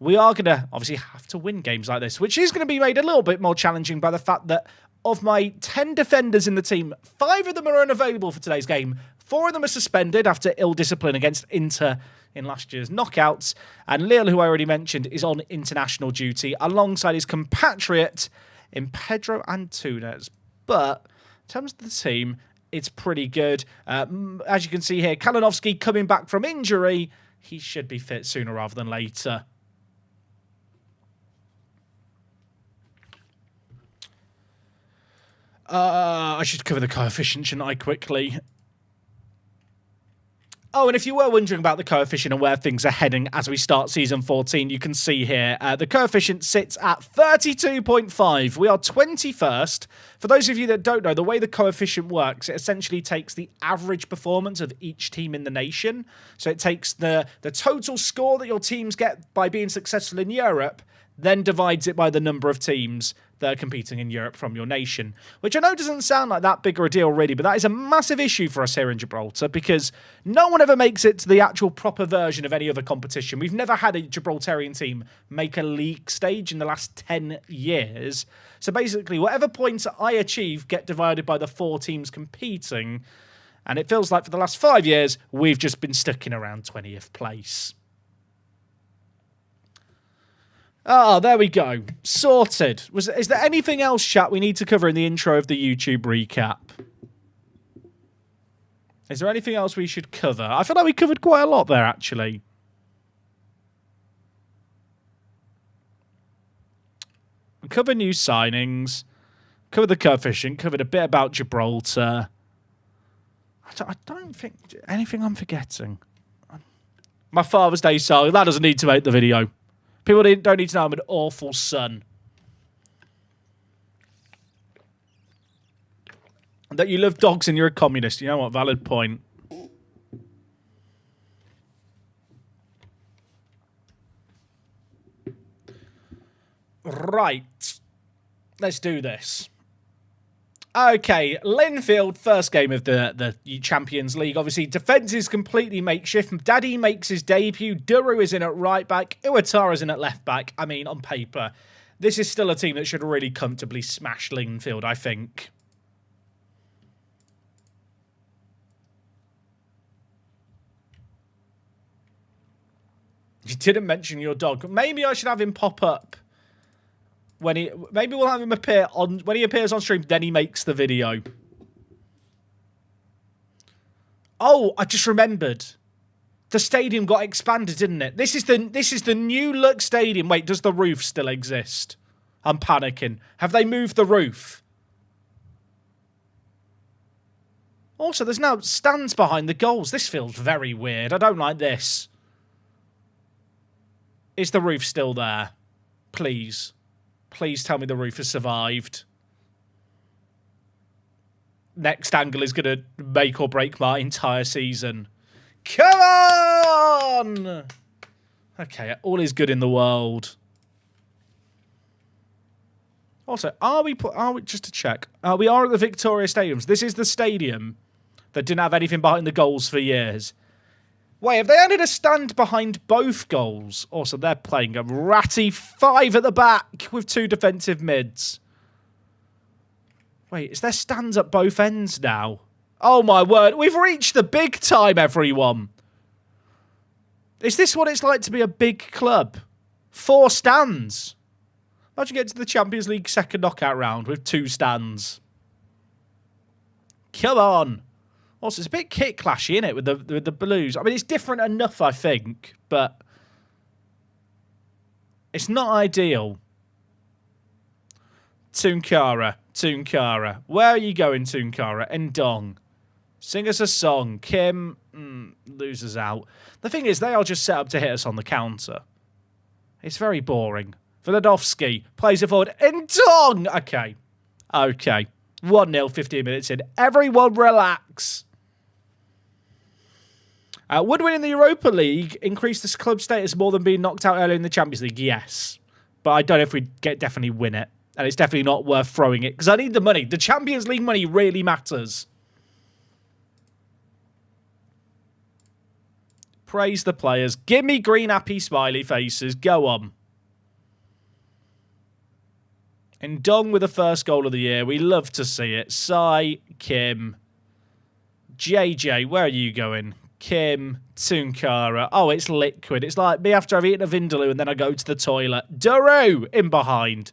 S2: We are going to, obviously, have to win games like this, which is going to be made a little bit more challenging by the fact that of my 10 defenders in the team, 5 of them are unavailable for today's game. 4 of them are suspended after ill discipline against Inter in last year's knockouts. And Lille, who I already mentioned, is on international duty alongside his compatriot in Pedro Antunes. But in terms of the team, it's pretty good. As you can see here, Kalinowski coming back from injury. He should be fit sooner rather than later. I should cover the coefficient, shouldn't I, quickly? Oh, and if you were wondering about the coefficient and where things are heading as we start Season 14, you can see here the coefficient sits at 32.5. We are 21st. For those of you that don't know, the way the coefficient works, it essentially takes the average performance of each team in the nation. So it takes the total score that your teams get by being successful in Europe, then divides it by the number of teams that are competing in Europe from your nation, which I know doesn't sound like that big of a deal really, but that is a massive issue for us here in Gibraltar because no one ever makes it to the actual proper version of any other competition. We've never had a Gibraltarian team make a league stage in the last 10 years. So basically, whatever points I achieve get divided by the 4 teams competing, and it feels like for the last 5 years, we've just been stuck in around 20th place. Oh, there we go. Sorted. Is there anything else, chat, we need to cover in the intro of the YouTube recap? Is there anything else we should cover? I feel like we covered quite a lot there, actually. We covered new signings, covered the coefficient, covered a bit about Gibraltar. I don't think anything I'm forgetting. My Father's Day song, that doesn't need to make the video. People don't need to know I'm an awful son. That you love dogs and you're a communist. You know what? Valid point. Right. Let's do this. Okay, Linfield, first game of the Champions League. Obviously, defence is completely makeshift. Daddy makes his debut. Duru is in at right back. Iwatara is in at left back. I mean, on paper, this is still a team that should really comfortably smash Linfield, I think. You didn't mention your dog. Maybe I should have him pop up. Maybe we'll have him appear on when he appears on stream. Then he makes the video. Oh, I just remembered. The stadium got expanded, didn't it? This is the new look stadium. Wait, does the roof still exist? I'm panicking. Have they moved the roof? Also, there's now stands behind the goals. This feels very weird. I don't like this. Is the roof still there? Please. Please tell me the roof has survived. Next angle is going to make or break my entire season. Come on! Okay, all is good in the world. Also, are we just to check? We are at the Victoria Stadiums. This is the stadium that didn't have anything behind the goals for years. Wait, have they added a stand behind both goals? Also, they're playing a ratty 5 at the back with 2 defensive mids. Wait, is there stands at both ends now? Oh my word, we've reached the big time, everyone. Is this what it's like to be a big club? 4 stands. Imagine getting to the Champions League second knockout round with 2 stands. Come on. Also, it's a bit kit clashy, isn't it, with the Blues? I mean, it's different enough, I think, but it's not ideal. Tunkara. Where are you going, Tunkara? Ndong. Sing us a song. Kim loses out. The thing is, they are just set up to hit us on the counter. It's very boring. Vladovsky plays it forward. Ndong! Okay. 1-0, 15 minutes in. Everyone relax. Would winning the Europa League increase this club status more than being knocked out earlier in the Champions League? Yes. But I don't know if we'd definitely win it. And it's definitely not worth throwing it. Because I need the money. The Champions League money really matters. Praise the players. Give me green happy smiley faces. Go on. Ndong with the first goal of the year. We love to see it. Sai, Kim, JJ. Where are you going? Kim, Tunkara. Oh, it's liquid. It's like me after I've eaten a Vindaloo and then I go to the toilet. Daru in behind.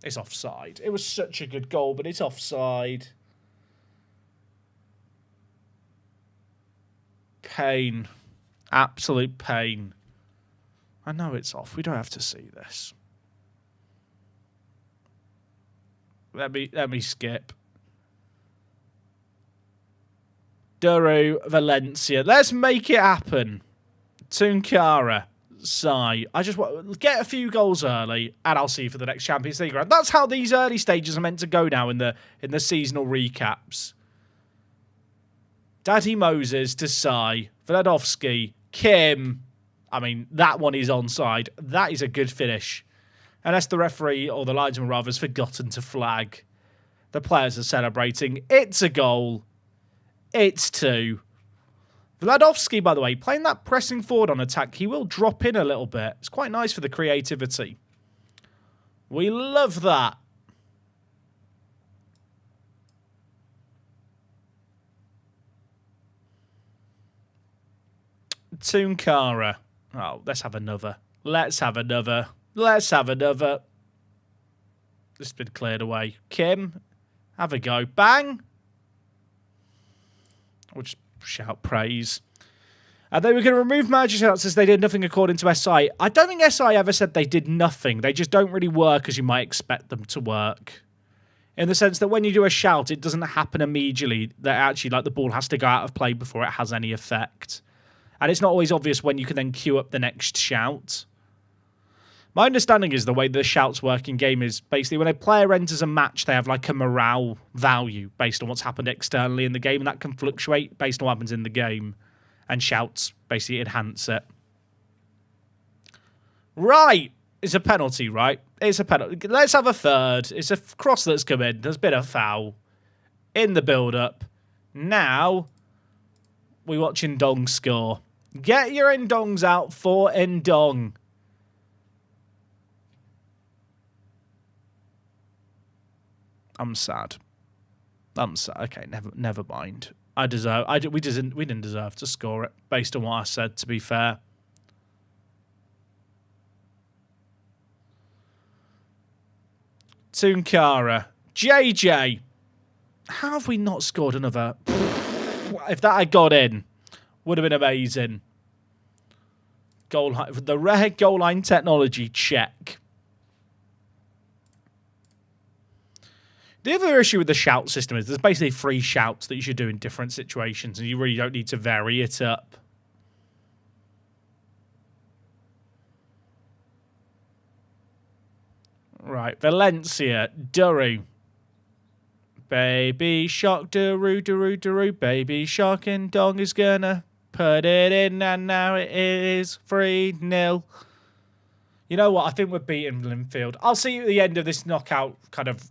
S2: It's offside. It was such a good goal, but it's offside. Pain. Absolute pain. I know it's off. We don't have to see this. Let me skip. Daru, Valencia. Let's make it happen. Tunkara, Sai. I just want get a few goals early, and I'll see you for the next Champions League round. That's how these early stages are meant to go now in the seasonal recaps. Daddy Moses to Sai, Vladovsky, Kim. I mean, that one is onside. That is a good finish. Unless the referee, or the linesman rather, has forgotten to flag. The players are celebrating. It's a goal. It's 2. Vladovsky, by the way, playing that pressing forward on attack, he will drop in a little bit. It's quite nice for the creativity. We love that. Tunkara. Oh, let's have another. Let's have another. This has been cleared away. Kim, have a go. Bang. We'll just shout praise. They were going to remove manager shouts as they did nothing according to SI. I don't think SI ever said they did nothing. They just don't really work as you might expect them to work. In the sense that when you do a shout, it doesn't happen immediately. That actually, like, the ball has to go out of play before it has any effect. And it's not always obvious when you can then queue up the next shout. My understanding is the way the shouts work in game is basically when a player enters a match, they have like a morale value based on what's happened externally in the game, and that can fluctuate based on what happens in the game. And shouts basically enhance it. Right. It's a penalty, right? It's a penalty. Let's have a third. It's a cross that's come in. There's been a foul in the build-up. Now, we watch Ndong score. Get your Ndongs out for Ndong. I'm sad. Okay, never mind. We didn't deserve to score it based on what I said, to be fair. Tunkara. JJ. How have we not scored another? if that had got in, would have been amazing. Goal line, the rare goal line technology check. The other issue with the shout system is there's basically 3 shouts that you should do in different situations, and you really don't need to vary it up. Right, Valencia, Duru. Baby shark, Duru, Duru, Duru. Baby shark and dog is gonna put it in, and now it is 3-0. You know what? I think we're beating Linfield. I'll see you at the end of this knockout kind of...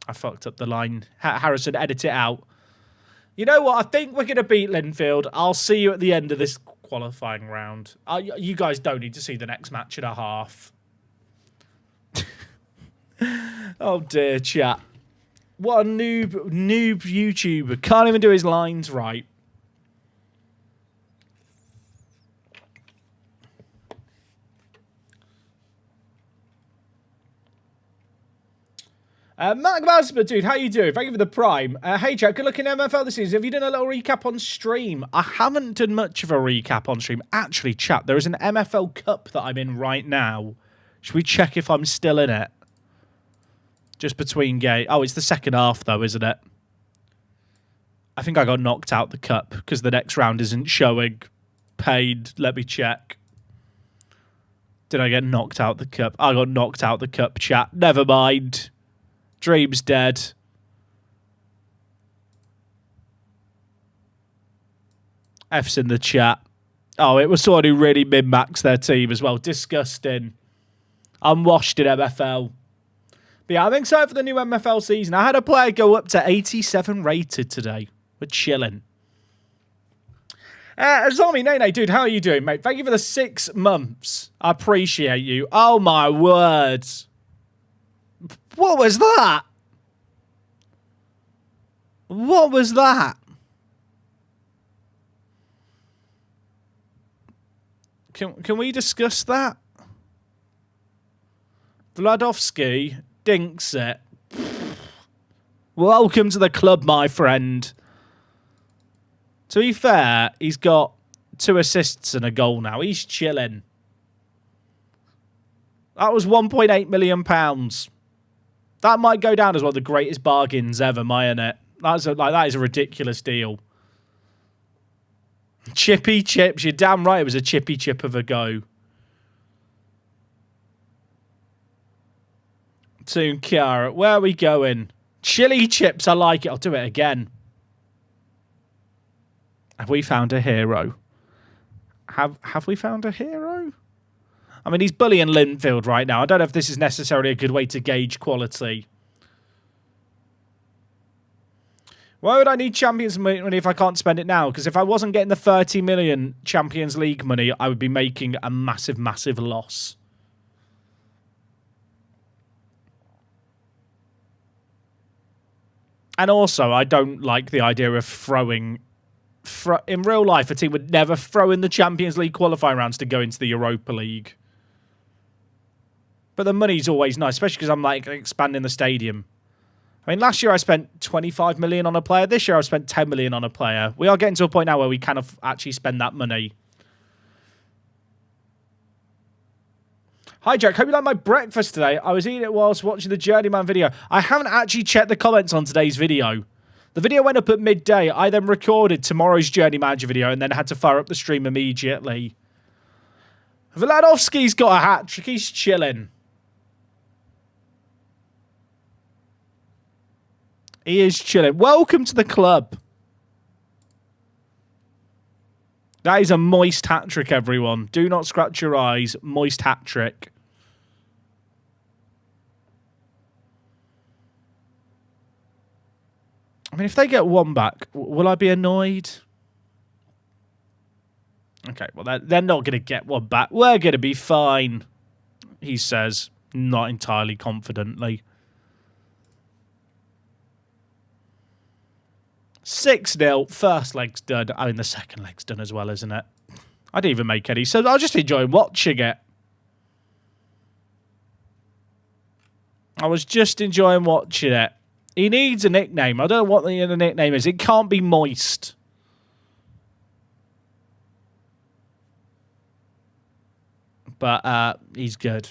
S2: I fucked up the line. Harrison, edit it out. You know what? I think we're going to beat Linfield. I'll see you at the end of this qualifying round. You guys don't need to see the next match and a half. Oh, dear, chat. What a noob YouTuber. Can't even do his lines right. Mark Basper, dude, how you doing? Thank you for the prime. Hey, Jack, good looking MFL this season. Have you done a little recap on stream? I haven't done much of a recap on stream. Actually, chat, there is an MFL Cup that I'm in right now. Should we check if I'm still in it? Just between games. Oh, it's the second half, though, isn't it? I think I got knocked out the cup because the next round isn't showing. Paid. Let me check. Did I get knocked out the cup? I got knocked out the cup, chat. Never mind. Dream's dead. F's in the chat. Oh, it was someone who really min-maxed their team as well. Disgusting. I'm washed in MFL. But yeah, I'm excited for the new MFL season. I had a player go up to 87 rated today. We're chilling. Zombie Nene, dude, how are you doing, mate? Thank you for the 6 months. I appreciate you. Oh, my words. What was that? What was that? Can we discuss that? Vladovsky dinks it. Welcome to the club, my friend. To be fair, he's got 2 assists and a goal now. He's chilling. That was £1.8 million. That might go down as one of the greatest bargains ever, mightn't it? That is a ridiculous deal. Chippy chips. You're damn right it was a chippy chip of a go. Toon Kiara. Where are we going? Chili chips. I like it. I'll do it again. Have we found a hero? Have we found a hero? I mean, he's bullying Linfield right now. I don't know if this is necessarily a good way to gauge quality. Why would I need Champions money if I can't spend it now? Because if I wasn't getting the 30 million Champions League money, I would be making a massive, massive loss. And also, I don't like the idea of throwing... In real life, a team would never throw in the Champions League qualifying rounds to go into the Europa League. But the money's always nice, especially because I'm like expanding the stadium. I mean, last year I spent 25 million on a player. This year I've spent 10 million on a player. We are getting to a point now where we kind of actually spend that money. Hi, Jack. Hope you like my breakfast today. I was eating it whilst watching the Journeyman video. I haven't actually checked the comments on today's video. The video went up at midday. I then recorded tomorrow's Journey Manager video and then had to fire up the stream immediately. Vladovsky's got a hat-trick. He's chilling. He is chilling. Welcome to the club. That is a moist hat-trick, everyone. Do not scratch your eyes. Moist hat-trick. I mean, if they get 1 back, will I be annoyed? Okay, well, they're not going to get 1 back. We're going to be fine, he says, not entirely confidently. 6-0. First leg's done. I mean, the second leg's done as well, isn't it? I didn't even make any, so I'll just enjoy watching it. I was just enjoying watching it. He needs a nickname. I don't know what the nickname is. It can't be Moist. but he's good.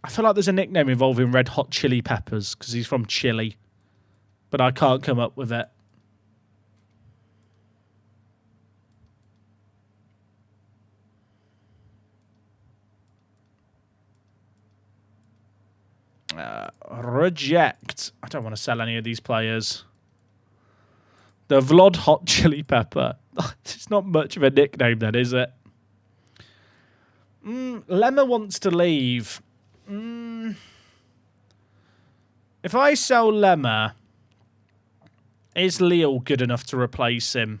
S2: I feel like there's a nickname involving Red Hot Chili Peppers because he's from Chile, but I can't come up with it. Reject. I don't want to sell any of these players. The Vlod Hot Chili Pepper. It's not much of a nickname then, is it? Lemma wants to leave. If I sell Lemma, is Leo good enough to replace him?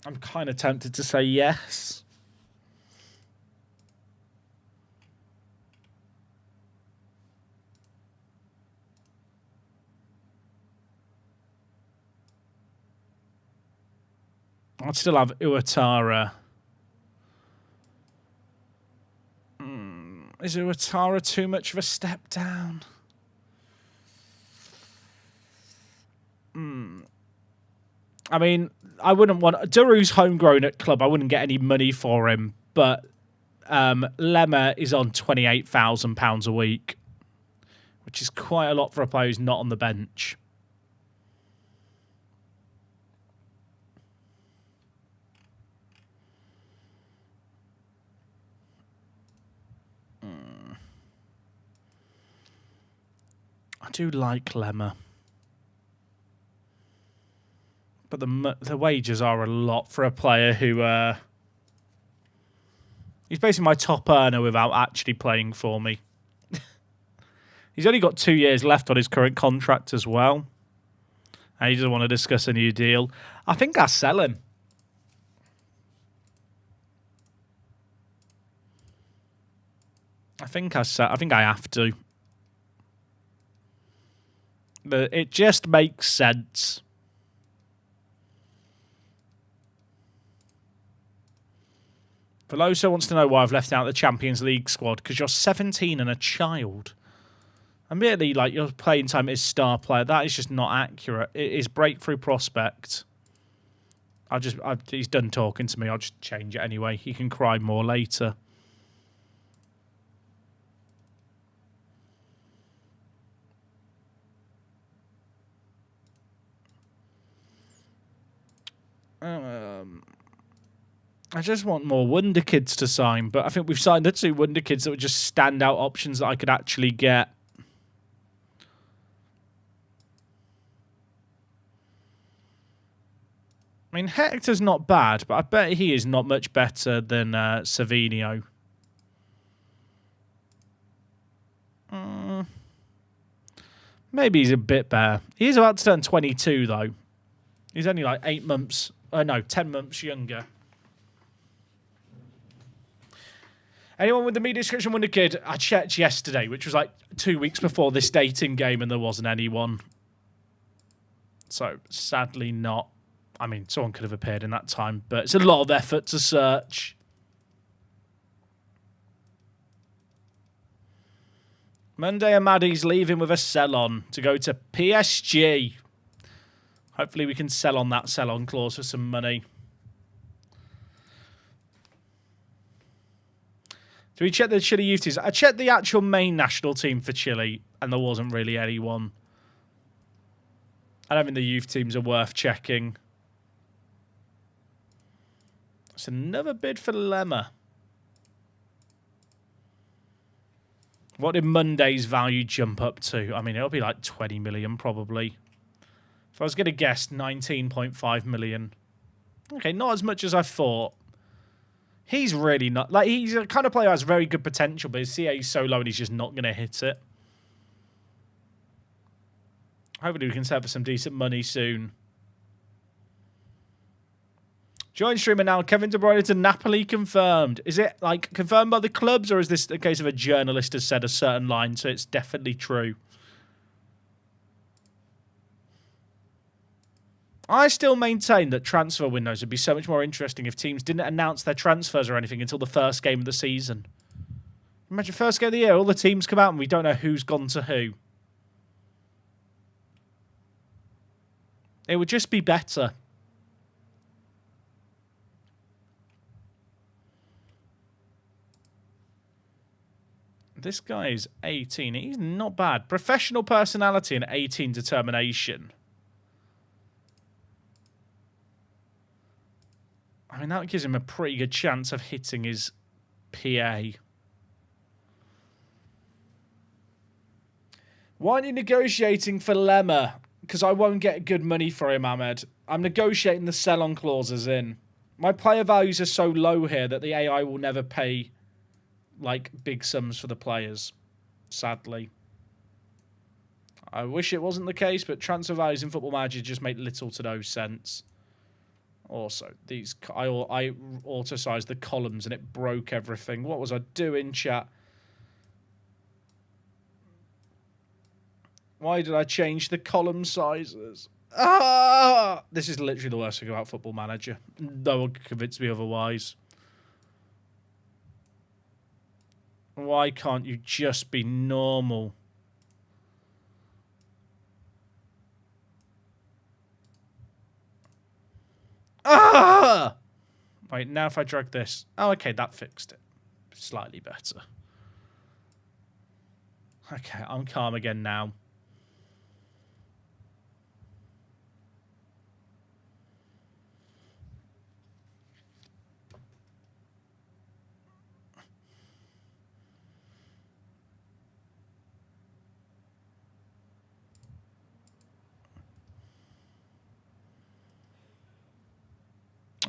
S2: I'm kind of tempted to say yes. I'd still have Uatara. Is Uatara too much of a step down? I mean, I wouldn't want... Duru's homegrown at club. I wouldn't get any money for him. But Lemma is on £28,000 a week, which is quite a lot for a player who's not on the bench. I do like Lemma. But the wages are a lot for a player who... he's basically my top earner without actually playing for me. He's only got 2 years left on his current contract as well. And he doesn't want to discuss a new deal. I think I sell him. I think I have to. It just makes sense. Veloso wants to know why I've left out the Champions League squad. Because you're 17 and a child. And really, like, your playing time is star player. That is just not accurate. It is breakthrough prospect. He's done talking to me. I'll just change it anyway. He can cry more later. I just want more Wonder Kids to sign, but I think we've signed the 2 Wonder Kids that were just standout options that I could actually get. I mean, Hector's not bad, but I bet he is not much better than Savinio. Maybe he's a bit better. He is about to turn 22, though. He's only like 8 months... no, 10 months younger. Anyone with the media description Wonder Kid? I checked yesterday, which was like 2 weeks before this dating game, and there wasn't anyone. So, sadly not. I mean, someone could have appeared in that time, but it's a lot of effort to search. Monday and Maddie's leaving with a sell-on to go to PSG. Hopefully we can sell on that sell-on clause for some money. Do we check the Chile youth teams? I checked the actual main national team for Chile, and there wasn't really anyone. I don't think the youth teams are worth checking. It's another bid for Lemma. What did Monday's value jump up to? I mean, it'll be like 20 million probably. If I was going to guess, 19.5 million. Okay, not as much as I thought. He's really not... Like, he's a kind of player who has very good potential, but his CA is so low and he's just not going to hit it. Hopefully we can set for some decent money soon. Join streamer now. Kevin De Bruyne to Napoli confirmed. Is it, like, confirmed by the clubs, or is this the case of a journalist has said a certain line, so it's definitely true? I still maintain that transfer windows would be so much more interesting if teams didn't announce their transfers or anything until the first game of the season. Imagine first game of the year, all the teams come out and we don't know who's gone to who. It would just be better. This guy is 18. He's not bad. Professional personality and 18 determination. I mean, that gives him a pretty good chance of hitting his PA. Why aren't you negotiating for Lemma? Because I won't get good money for him, Ahmed. I'm negotiating the sell-on clauses in. My player values are so low here that the AI will never pay, like, big sums for the players, sadly. I wish it wasn't the case, but transfer values in Football Manager just make little to no sense. Also, I auto-sized the columns and it broke everything. What was I doing, chat? Why did I change the column sizes? Ah! This is literally the worst thing about Football Manager. No one can convince me otherwise. Why can't you just be normal? Ah! Right, now if I drag this... Oh, okay, that fixed it. Slightly better. Okay, I'm calm again now.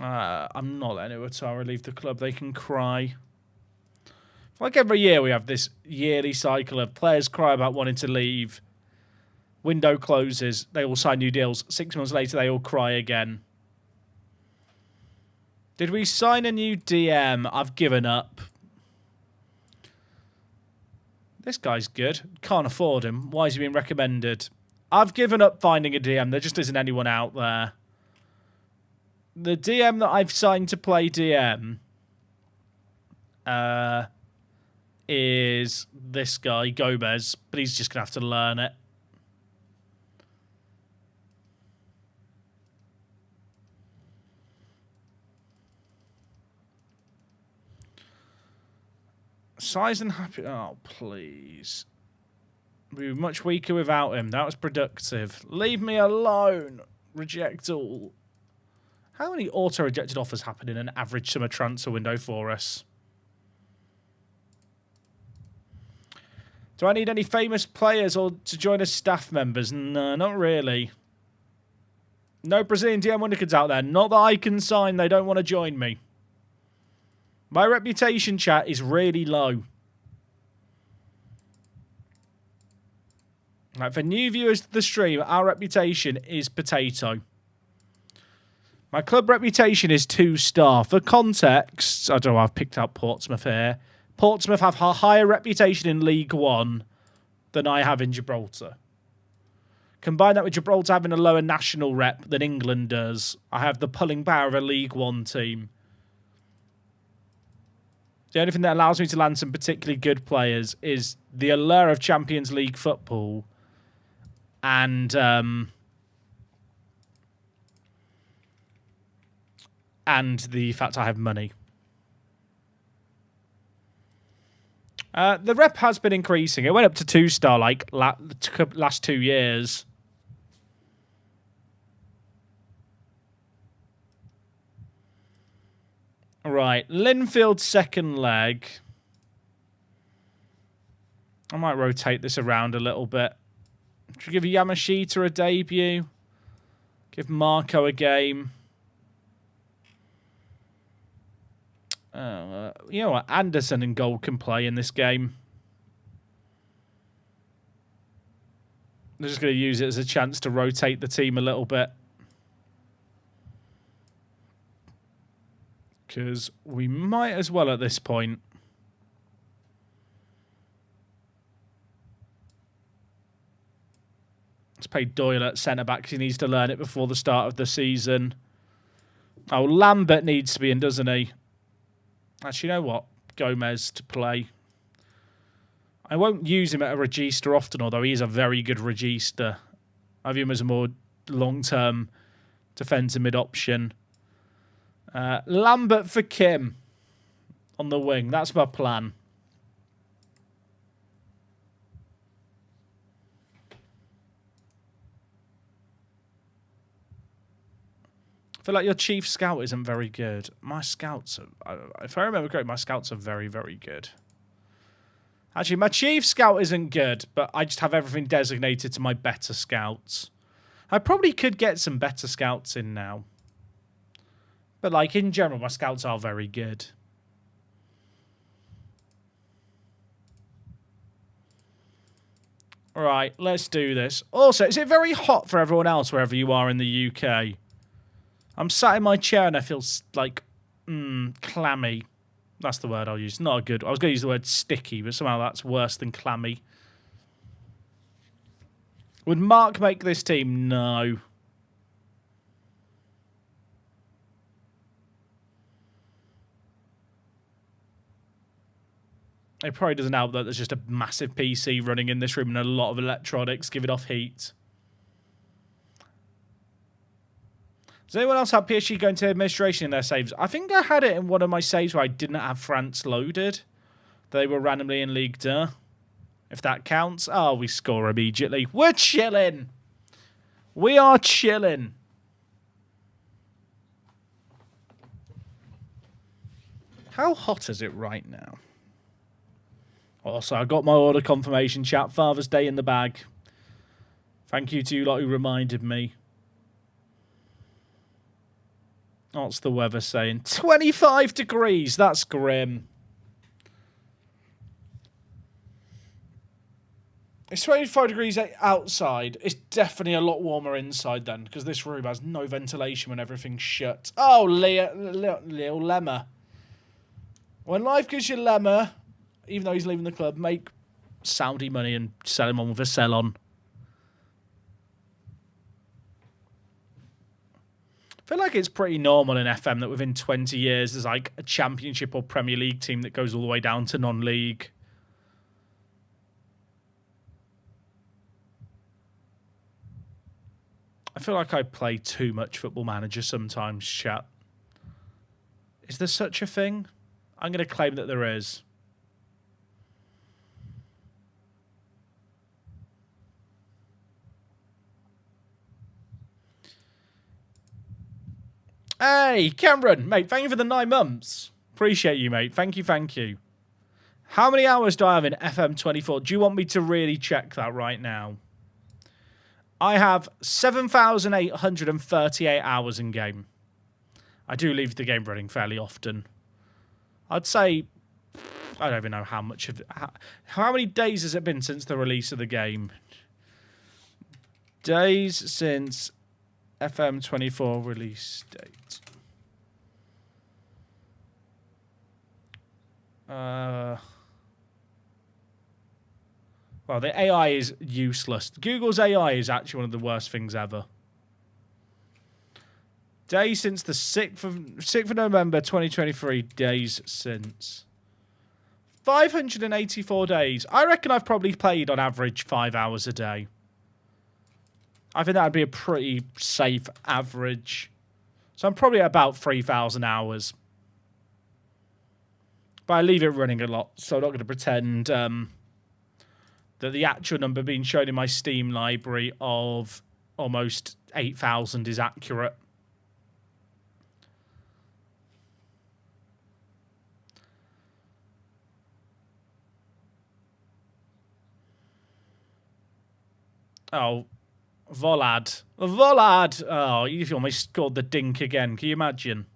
S2: I'm not letting Iwatara leave the club. They can cry. Like every year we have this yearly cycle of players cry about wanting to leave. Window closes. They all sign new deals. 6 months later, they all cry again. Did we sign a new DM? I've given up. This guy's good. Can't afford him. Why is he being recommended? I've given up finding a DM. There just isn't anyone out there. The DM that I've signed to play DM is this guy, Gomez, but he's just going to have to learn it. Size and happy... Oh, please. We were much weaker without him. That was productive. Leave me alone. Reject all. How many auto-rejected offers happen in an average summer transfer window for us? Do I need any famous players or to join as staff members? No, not really. No Brazilian DM Wonderkids out there. Not that I can sign. They don't want to join me. My reputation, chat, is really low. Right, for new viewers to the stream, our reputation is potato. My club reputation is 2-star. For context, I don't know, I've picked out Portsmouth here. Portsmouth have a higher reputation in League One than I have in Gibraltar. Combine that with Gibraltar having a lower national rep than England does. I have the pulling power of a League One team. The only thing that allows me to land some particularly good players is the allure of Champions League football and the fact I have money. The rep has been increasing. It went up to 2-star like last 2 years. Right, Linfield second leg. I might rotate this around a little bit. Should we give Yamashita a debut? Give Marco a game. You know what? Anderson and goal can play in this game. I'm just going to use it as a chance to rotate the team a little bit. Because we might as well at this point. Let's play Doyle at centre-back because he needs to learn it before the start of the season. Oh, Lambert needs to be in, doesn't he? Actually, you know what? Gomez to play. I won't use him at a regista often, although he is a very good regista. I view him as a more long-term defensive mid-option. Lambert for Kim on the wing. That's my plan. I feel like your chief scout isn't very good. My scouts, if I remember correctly, my scouts are very, very good. Actually, my chief scout isn't good, but I just have everything designated to my better scouts. I probably could get some better scouts in now. But, like, in general, my scouts are very good. Right, let's do this. Also, is it very hot for everyone else wherever you are in the UK? I'm sat in my chair and I feel, like, clammy. That's the word I'll use. Not good. I was going to use the word sticky, but somehow that's worse than clammy. Would Mark make this team? No. It probably doesn't help that there's just a massive PC running in this room and a lot of electronics giving off heat. Does anyone else have PSG going to administration in their saves? I think I had it in one of my saves where I didn't have France loaded. They were randomly in Ligue 2. If that counts. Oh, we score immediately. We're chilling. We are chilling. How hot is it right now? Also, I got my order confirmation, chat. Father's Day in the bag. Thank you to you lot who reminded me. What's the weather saying? 25 degrees. That's grim. It's 25 degrees outside. It's definitely a lot warmer inside then, because this room has no ventilation when everything's shut. Oh, Leo Lemmer. When life gives you Lemmer, even though he's leaving the club, make Saudi money and sell him on with a sell-on. I feel like it's pretty normal in FM that within 20 years there's like a Championship or Premier League team that goes all the way down to non-league. I feel like I play too much Football Manager sometimes, chat. Is there such a thing? I'm going to claim that there is. Hey, Cameron, mate, thank you for the 9 months. Appreciate you, mate. Thank you, thank you. How many hours do I have in FM24? Do you want me to really check that right now? I have 7,838 hours in game. I do leave the game running fairly often. I'd say, I don't even know how much of it. How many days has it been since the release of the game? Days since FM24 release date. Well, the AI is useless. Google's AI is actually one of the worst things ever. Days since the 6th of November 2023. Days since. 584 days. I reckon I've probably played on average 5 hours a day. I think that would be a pretty safe average. So I'm probably at about 3,000 hours. But I leave it running a lot, so I'm not going to pretend that the actual number being shown in my Steam library of almost 8,000 is accurate. Oh, Volad. Volad! Oh, you almost scored the dink again. Can you imagine?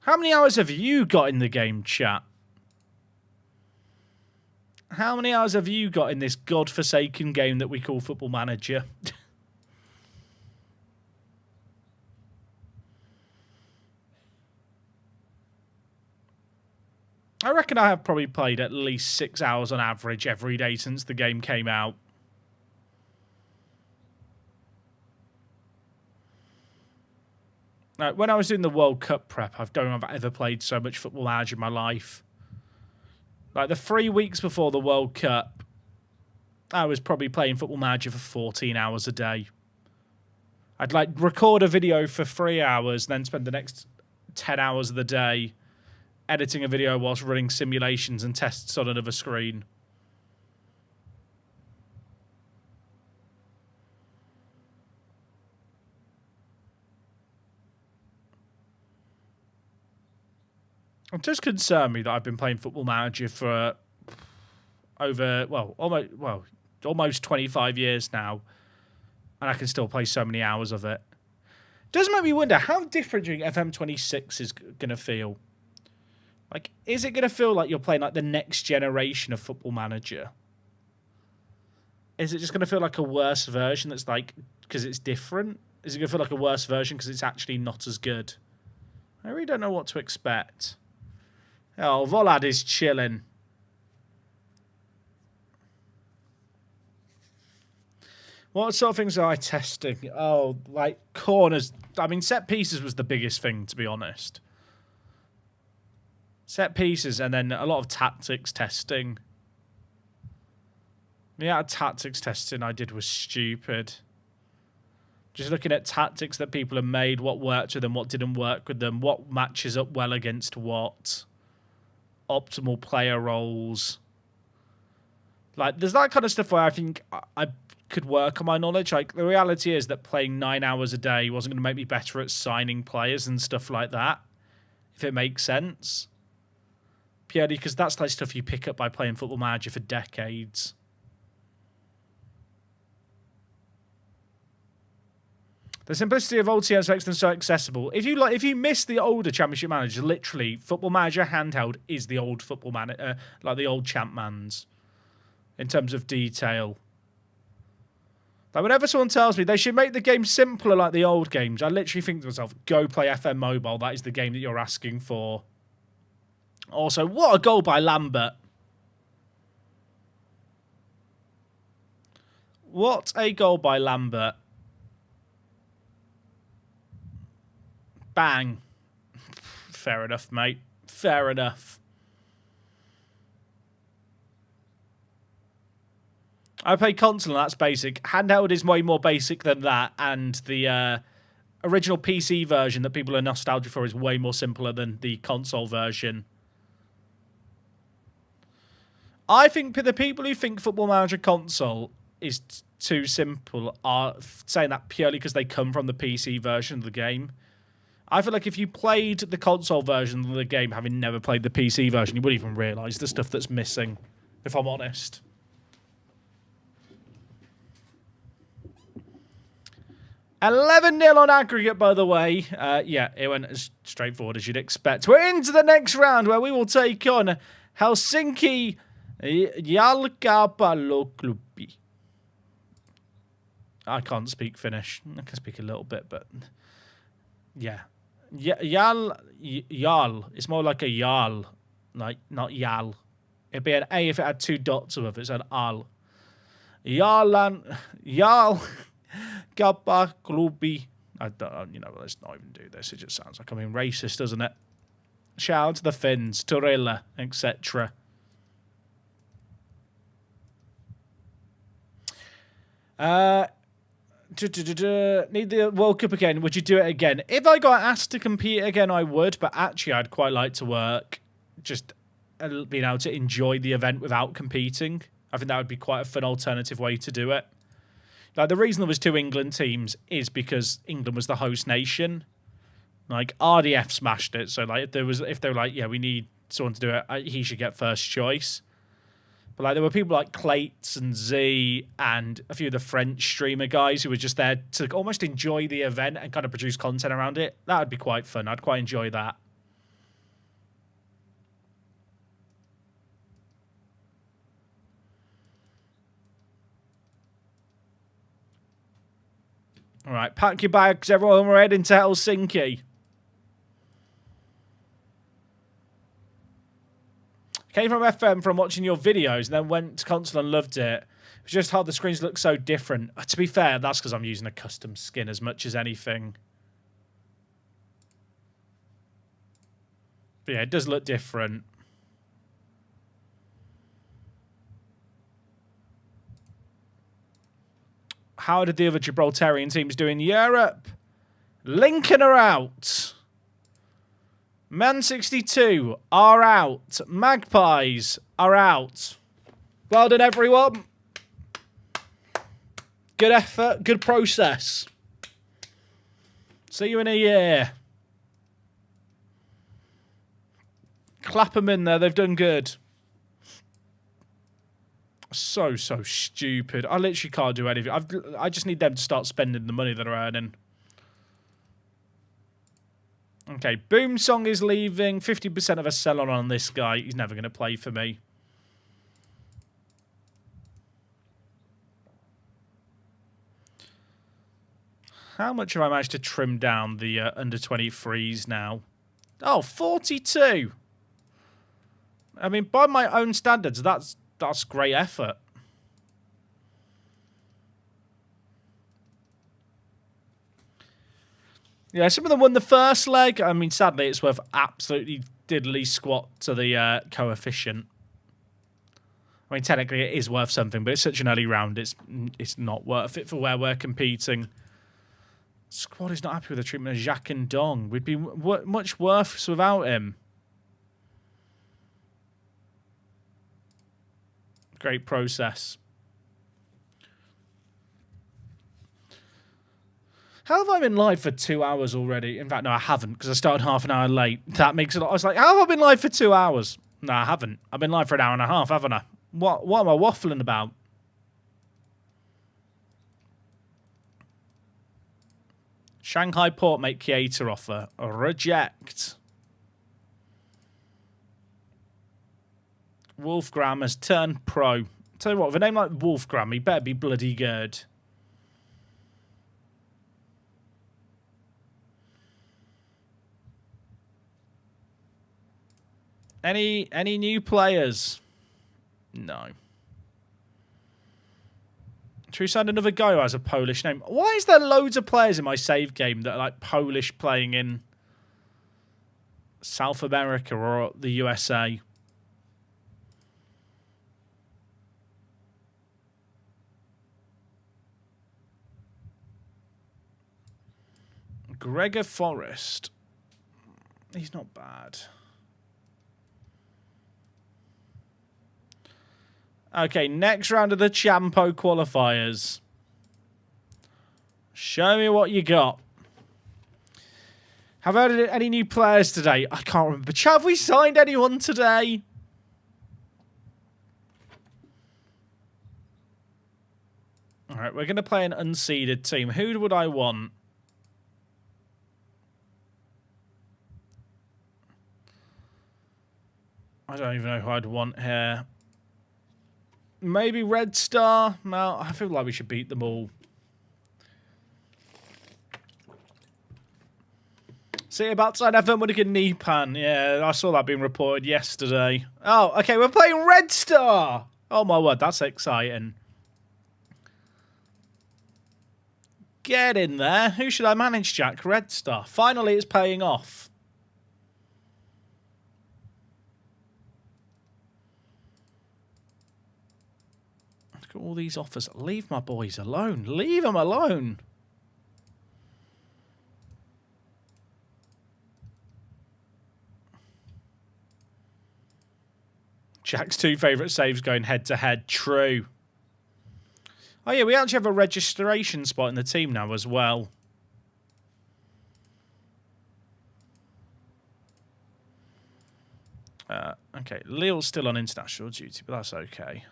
S2: How many hours have you got in the game, chat? How many hours have you got in this godforsaken game that we call Football Manager? I reckon I have probably played at least 6 hours on average every day since the game came out. When I was doing the World Cup prep, I don't know if I've ever played so much Football Manager in my life. Like the 3 weeks before the World Cup, I was probably playing Football Manager for 14 hours a day. I'd like record a video for 3 hours, then spend the next 10 hours of the day editing a video whilst running simulations and tests on another screen. It does concern me that I've been playing Football Manager for almost 25 years now, and I can still play so many hours of it. Does make me wonder how different do you think FM26 is going to feel? Like, is it going to feel like you're playing like the next generation of Football Manager? Is it just going to feel like a worse version that's like, because it's different? Is it going to feel like a worse version because it's actually not as good? I really don't know what to expect. Oh, Volad is chilling. What sort of things are I testing? Oh, like corners. I mean, set pieces was the biggest thing, to be honest. Set pieces and then a lot of tactics testing. The amount of tactics testing I did was stupid. Just looking at tactics that people have made, what worked with them, what didn't work with them, what matches up well against what. Optimal player roles. Like, there's that kind of stuff where I think I could work on my knowledge. Like, the reality is that playing 9 hours a day wasn't going to make me better at signing players and stuff like that, if it makes sense. Purely because that's like stuff you pick up by playing Football Manager for decades. The simplicity of old TMs makes them so accessible. If you miss the older Championship managers, literally, Football Manager handheld is the old Football Manager, like the old Champ Mans, in terms of detail. Like, whenever someone tells me they should make the game simpler like the old games, I literally think to myself, go play FM Mobile. That is the game that you're asking for. Also, what a goal by Lambert. What a goal by Lambert. Bang. Fair enough, mate. Fair enough. I play console and that's basic. Handheld is way more basic than that, and the original PC version that people are nostalgic for is way more simpler than the console version. I think the people who think Football Manager console is too simple are saying that purely because they come from the PC version of the game. I feel like if you played the console version of the game, having never played the PC version, you wouldn't even realise the stuff that's missing, if I'm honest. $11-0 on aggregate, by the way. Yeah, it went as straightforward as you'd expect. We're into the next round where we will take on Helsinki Jalkapalloklubi. I can't speak Finnish. I can speak a little bit, but yeah. Yal. It's more like a yal, like not yal. It'd be an A if it had 2 dots above it. It's an al. Yal Kappa Klubi. I don't, let's not even do this. It just sounds like I'm being racist, doesn't it? Shout out to the Finns, Torilla, etc. Need the World Cup again. Would you do it again? If I got asked to compete again, I would. But actually, I'd quite like to work just being able to enjoy the event without competing. I think that would be quite a fun alternative way to do it. Like, the reason there was 2 England teams is because England was the host nation. Like, RDF smashed it. So, like, if they were like, yeah, we need someone to do it, he should get first choice. But, like, there were people like Clates and Z and a few of the French streamer guys who were just there to almost enjoy the event and kind of produce content around it. That would be quite fun. I'd quite enjoy that. All right, pack your bags, everyone. We're heading to Helsinki. Came from FM from watching your videos and then went to console and loved it. It was just how the screens look so different. To be fair, that's because I'm using a custom skin as much as anything. But yeah, it does look different. How did the other Gibraltarian teams do in Europe? Lincoln are out. Man 62 are out. Magpies are out. Well done, everyone. Good effort, good process. See you in a year. Clap them in there. They've done good. So stupid. I literally can't do anything. I just need them to start spending the money that they're earning. Okay, Boomsong is leaving. 50% of a sell on this guy. He's never going to play for me. How much have I managed to trim down the under 23s now? Oh, 42. I mean, by my own standards, that's great effort. Yeah, some of them won the first leg. I mean, sadly, it's worth absolutely diddly squat to the coefficient. I mean, technically, it is worth something, but it's such an early round, it's not worth it for where we're competing. Squad is not happy with the treatment of Jacques and Dong. We'd be much worse without him. Great process. How have I been live for 2 hours already? In fact, no, I haven't, because I started half an hour late. That makes a lot. I was like, how have I been live for 2 hours? No, I haven't. I've been live for an hour and a half, haven't I? What am I waffling about? Shanghai Port make Keita offer. Reject. Wolfgram has turned pro. Tell you what, with a name like Wolfgram, he better be bloody good. Any new players? No. Should we sign another guy who has a Polish name? Why is there loads of players in my save game that are like Polish playing in South America or the USA? Gregor Forrest. He's not bad. Okay, next round of the CHAMPO qualifiers. Show me what you got. Have I added any new players today? I can't remember. Have we signed anyone today? All right, we're going to play an unseeded team. Who would I want? I don't even know who I'd want here. Maybe Red Star? No, I feel like we should beat them all. See about to have with a Nipan. Yeah, I saw that being reported yesterday. Oh, okay, we're playing Red Star. Oh my word, that's exciting. Get in there. Who should I manage, Jack? Red Star. Finally, it's paying off. All these offers. Leave my boys alone. Leave them alone. Jack's two favourite saves going head to head. True. Oh yeah, we actually have a registration spot in the team now as well. Okay, Leo's still on international duty, but that's okay.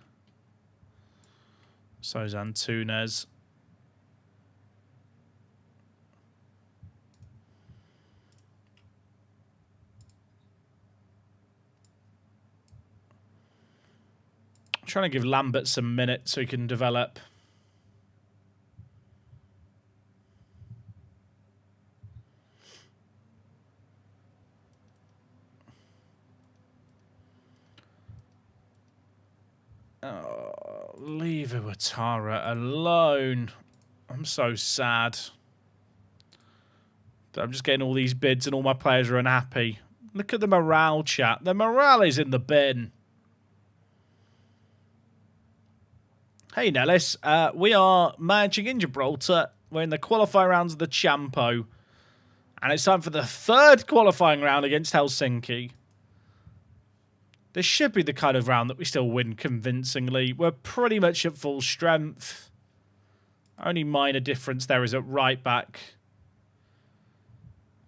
S2: So's Antunes. I'm trying to give Lambert some minutes so he can develop. Oh, leave Iwatara alone. I'm so sad. I'm just getting all these bids and all my players are unhappy. Look at the morale, chat. The morale is in the bin. Hey, Nellis. We are managing in Gibraltar. We're in the qualifying rounds of the CHAMPO. And it's time for the third qualifying round against Helsinki. This should be the kind of round that we still win convincingly. We're pretty much at full strength. Only minor difference there is at right back.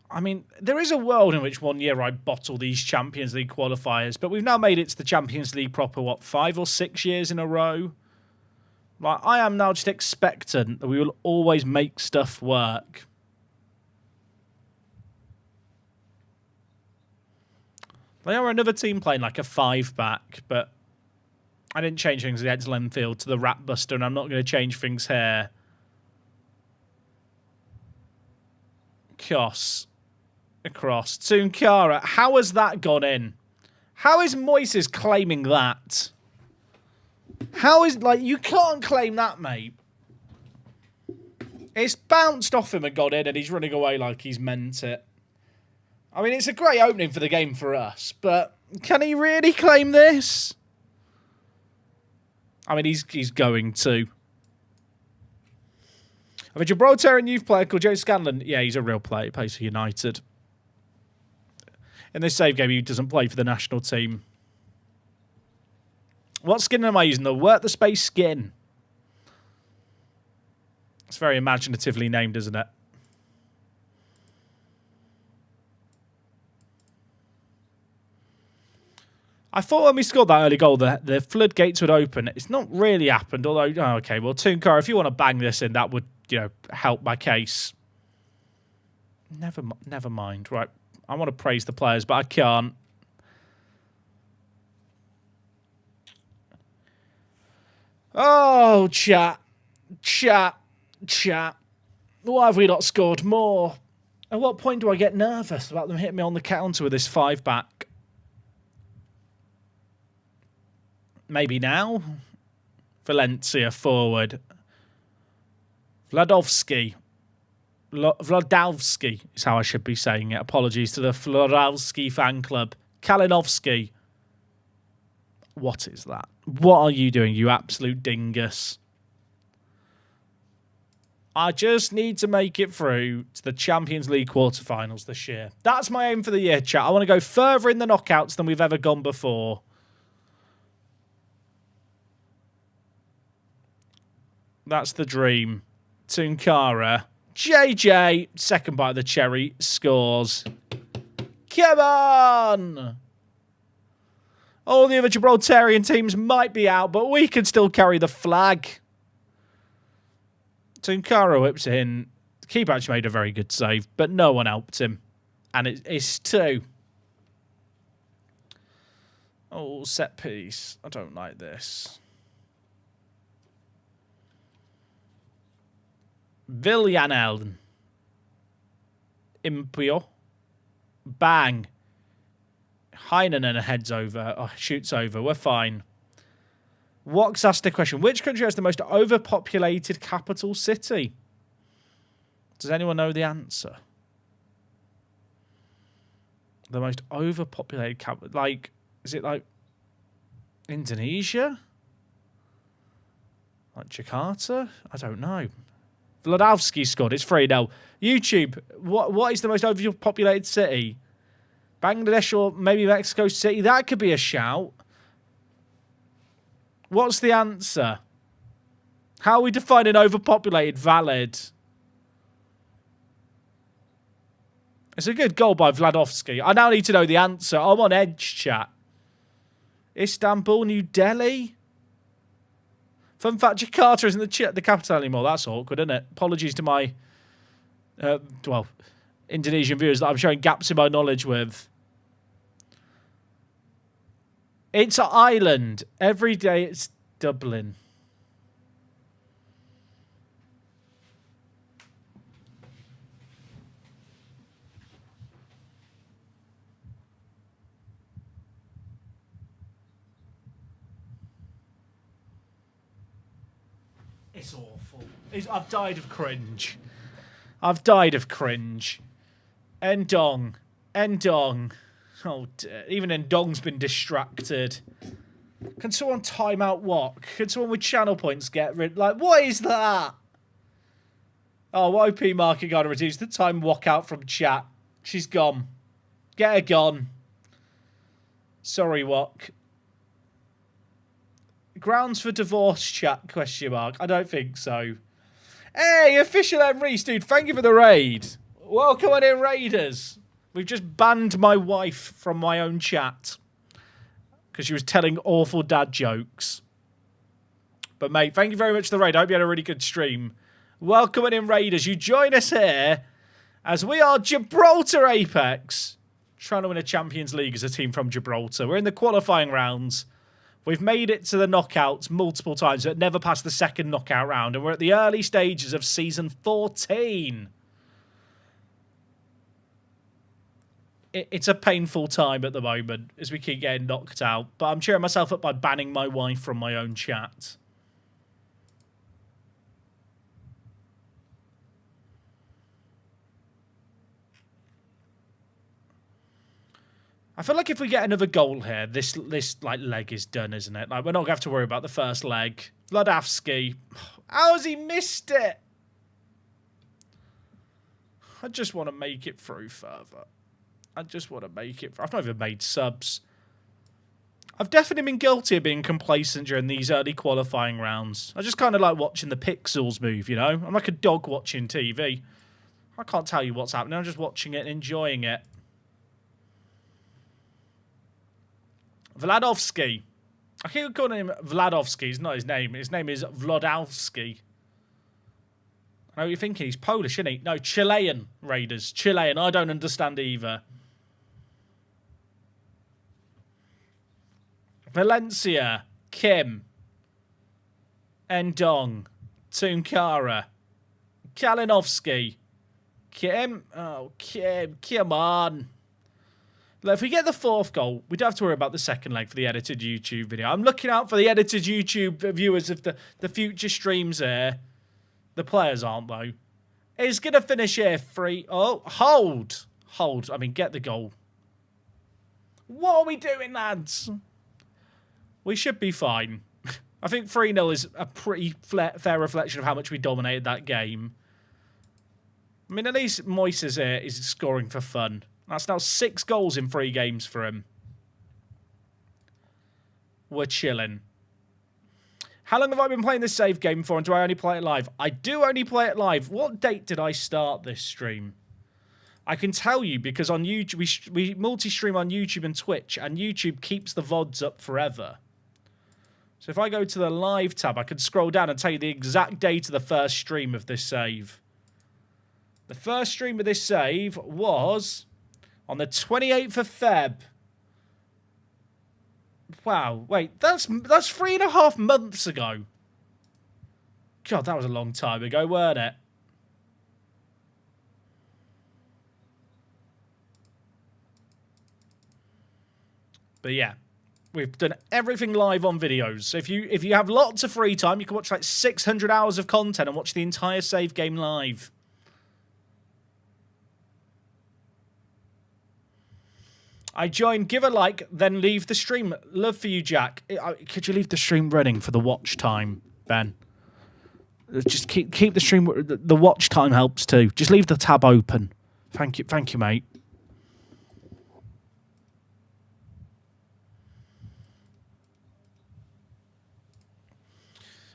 S2: I mean, there is a world in which one year I bottle these Champions League qualifiers, but we've now made it to the Champions League proper, 5 or 6 years in a row? Like, I am now just expectant that we will always make stuff work. They are another team playing like a 5-back, but I didn't change things against Linfield to the Rat Buster, and I'm not going to change things here. Across. Tunkara. How has that gone in? How is Moises claiming that? How is, like, you can't claim that, mate. It's bounced off him and got in, and he's running away like he's meant it. I mean, it's a great opening for the game for us, but can he really claim this? I mean, he's going to. I have a Gibraltar youth player called Joe Scanlon. Yeah, he's a real player. He plays for United. In this save game, he doesn't play for the national team. What skin am I using? The Work the Space skin. It's very imaginatively named, isn't it? I thought when we scored that early goal, the floodgates would open. It's not really happened, although... Oh, okay, well, Tunkara, if you want to bang this in, that would, you know, help my case. Never mind. Right, I want to praise the players, but I can't. Oh, chat. Why have we not scored more? At what point do I get nervous about them hitting me on the counter with this 5-back? Maybe now. Valencia forward. Vladovsky is how I should be saying it. Apologies to the Vladovsky fan club. Kalinowski. What is that? What are you doing, you absolute dingus? I just need to make it through to the Champions League quarterfinals this year. That's my aim for the year, chat. I want to go further in the knockouts than we've ever gone before. That's the dream. Tunkara. JJ, second bite of the cherry, scores. Come on! All the other Gibraltarian teams might be out, but we can still carry the flag. Tunkara whips it in. The keeper actually made a very good save, but no one helped him. And it's 2. Oh, set piece. I don't like this. Villanelle. Impio. Bang. Heinen heads over. Oh, shoots over. We're fine. Wox asked a question. Which country has the most overpopulated capital city? Does anyone know the answer? The most overpopulated capital... Like, is it like Indonesia? Like Jakarta? I don't know. Vladovsky scored. It's 3-0. YouTube, what is the most overpopulated city? Bangladesh or maybe Mexico City? That could be a shout. What's the answer? How are we defining overpopulated? Valid. It's a good goal by Vladovsky. I now need to know the answer. I'm on edge, chat. Istanbul, New Delhi? Fun fact, Jakarta isn't the capital anymore. That's awkward, isn't it? Apologies to my, Indonesian viewers that I'm showing gaps in my knowledge with. It's an island. Every day it's Dublin. It's awful. I've died of cringe. I've died of cringe. Endong. Oh, dear. Even Endong's been distracted. Can someone time out what? Can someone with channel points get rid? Like, what is that? Oh, OP market got to reduce the time walk out from chat. She's gone. Get her gone. Sorry, Wok. Grounds for divorce chat, question mark. I don't think so. Hey, official Emrys, dude, thank you for the raid. Welcome on in, Raiders. We've just banned my wife from my own chat because she was telling awful dad jokes. But, mate, thank you very much for the raid. I hope you had a really good stream. Welcome on in, Raiders. You join us here as we are Gibraltar Apex, trying to win a Champions League as a team from Gibraltar. We're in the qualifying rounds. We've made it to the knockouts multiple times, but never past the second knockout round. And we're at the early stages of Season 14. It's a painful time at the moment as we keep getting knocked out. But I'm cheering myself up by banning my wife from my own chat. I feel like if we get another goal here, this like leg is done, isn't it? Like we're not going to have to worry about the first leg. Vladavsky. How's he missed it? I just want to make it through further. I just want to make it. I've not even made subs. I've definitely been guilty of being complacent during these early qualifying rounds. I just kind of like watching the pixels move, you know? I'm like a dog watching TV. I can't tell you what's happening. I'm just watching it and enjoying it. Vladovsky. I keep calling him Vladovsky. It's not his name. His name is Vladovsky. I know what you're thinking. He's Polish, isn't he? No, Chilean, Raiders. Chilean. I don't understand either. Valencia, Kim, Endong, Tunkara, Kalinowski, Kim. Oh, Kim, come on. Look, if we get the fourth goal, we don't have to worry about the second leg for the edited YouTube video. I'm looking out for the edited YouTube viewers of the future streams here. The players aren't, though. He's going to finish here free. Oh, hold. Hold. I mean, get the goal. What are we doing, lads? We should be fine. I think 3-0 is a pretty fair reflection of how much we dominated that game. I mean, at least Moises here is scoring for fun. That's now 6 goals in 3 games for him. We're chilling. How long have I been playing this save game for, and do I only play it live? I do only play it live. What date did I start this stream? I can tell you because on YouTube, we multi-stream on YouTube and Twitch, and YouTube keeps the VODs up forever. So if I go to the live tab, I can scroll down and tell you the exact date of the first stream of this save. The first stream of this save was on the 28th of Feb. Wow, wait, that's 3.5 months ago. God, that was a long time ago, weren't it? But yeah, we've done everything live on videos. So if you have lots of free time, you can watch like 600 hours of content and watch the entire save game live. I join, give a like, then leave the stream. Love for you, Jack. Could you leave the stream running for the watch time, Ben? Just keep the stream. The watch time helps too. Just leave the tab open. Thank you, mate.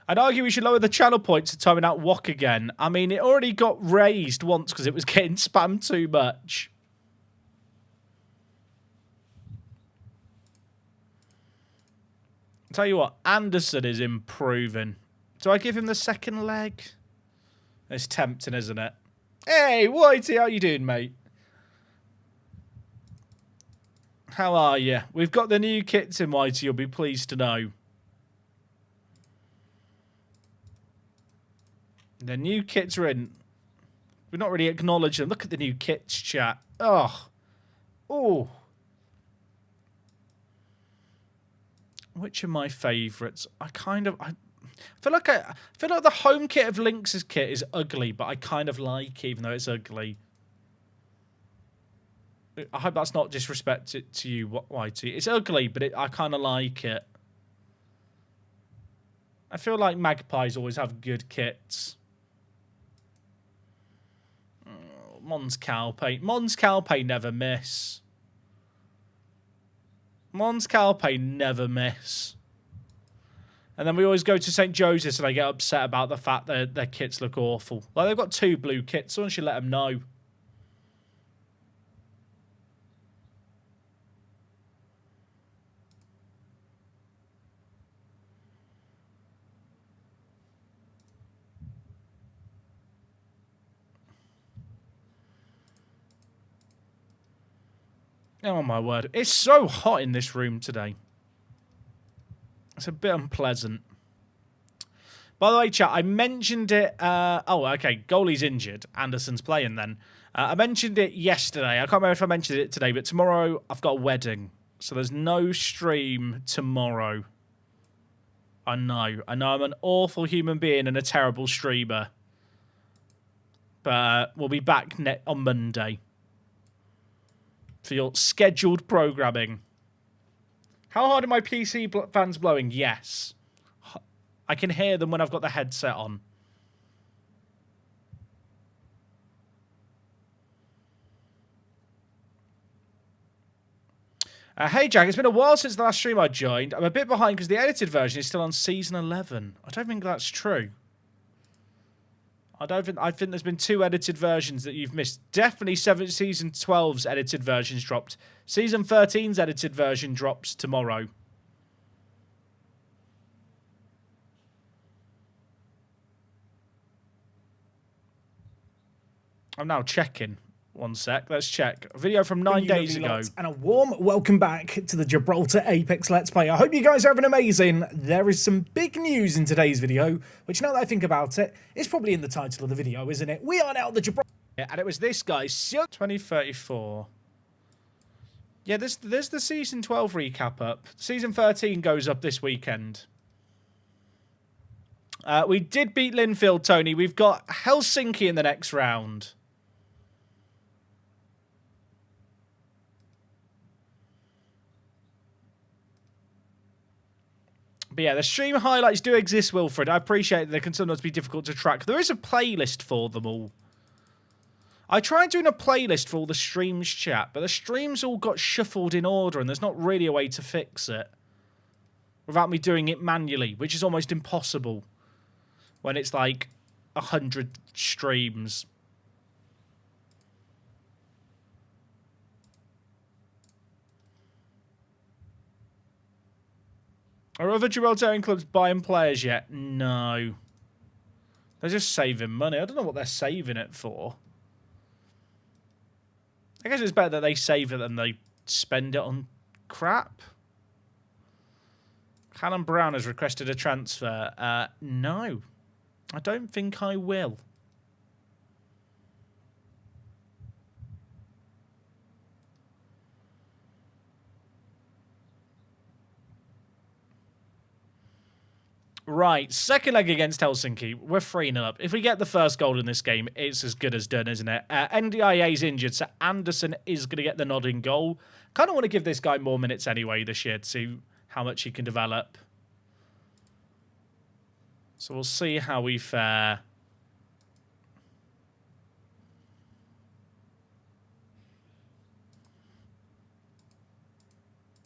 S2: I'd argue we should lower the channel points to timing out Wok again. I mean, it already got raised once because it was getting spammed too much. Tell you what, Anderson is improving. Do I give him the second leg? It's tempting, isn't it? Hey, Whitey, how you doing, mate? How are you? We've got the new kits in, Whitey, you'll be pleased to know. The new kits are in. We're not really acknowledging them. Look at the new kits, chat. Oh. Oh. Which are my favourites? I feel like the home kit of Lynx's kit is ugly, but I kind of like it, even though it's ugly. I hope that's not disrespect to you, Whitey. It's ugly, but I kind of like it. I feel like Magpies always have good kits. Mons Calpe. Mons Calpe never miss. Mons Calpe never miss. And then we always go to St. Joseph's and I get upset about the fact that their kits look awful. Like, they've got 2 blue kits. Someone should let them know. Oh, my word. It's so hot in this room today. It's a bit unpleasant. By the way, chat, I mentioned it. Oh, okay. Goalie's injured. Anderson's playing then. I mentioned it yesterday. I can't remember if I mentioned it today, but tomorrow I've got a wedding. So there's no stream tomorrow. I know. I'm an awful human being and a terrible streamer. But we'll be back on Monday for your scheduled programming. How hard are my PC fans blowing? Yes. I can hear them when I've got the headset on. Hey, Jack, it's been a while since the last stream I joined. I'm a bit behind because the edited version is still on Season 11. I don't think that's true. I think there's been 2 edited versions that you've missed. Definitely Season 12's edited versions dropped. Season 13's edited version drops tomorrow. I'm now checking. One sec, let's check. A video from 9 days ago.
S3: And a warm welcome back to the Gibraltar Apex Let's Play. I hope you guys are having amazing. There is some big news in today's video, which now that I think about it, is probably in the title of the video, isn't it? We are now the Gibraltar...
S2: Yeah, and it was this guy, 2034. Yeah, there's the Season 12 recap up. Season 13 goes up this weekend. We did beat Linfield, Tony. We've got Helsinki in the next round. But yeah, the stream highlights do exist, Wilfred. I appreciate that they can sometimes be difficult to track. There is a playlist for them all. I tried doing a playlist for all the streams, chat, but the streams all got shuffled in order, and there's not really a way to fix it without me doing it manually, which is almost impossible when it's like 100 streams. Are other Gibraltarian clubs buying players yet? No. They're just saving money. I don't know what they're saving it for. I guess it's better that they save it than they spend it on crap. Callum Brown has requested a transfer. No. I don't think I will. Right, second leg against Helsinki. We're 3-0 up. If we get the first goal in this game, it's as good as done, isn't it? NDIA's injured, so Anderson is going to get the nod in goal. Kind of want to give this guy more minutes anyway this year to see how much he can develop. So we'll see how we fare.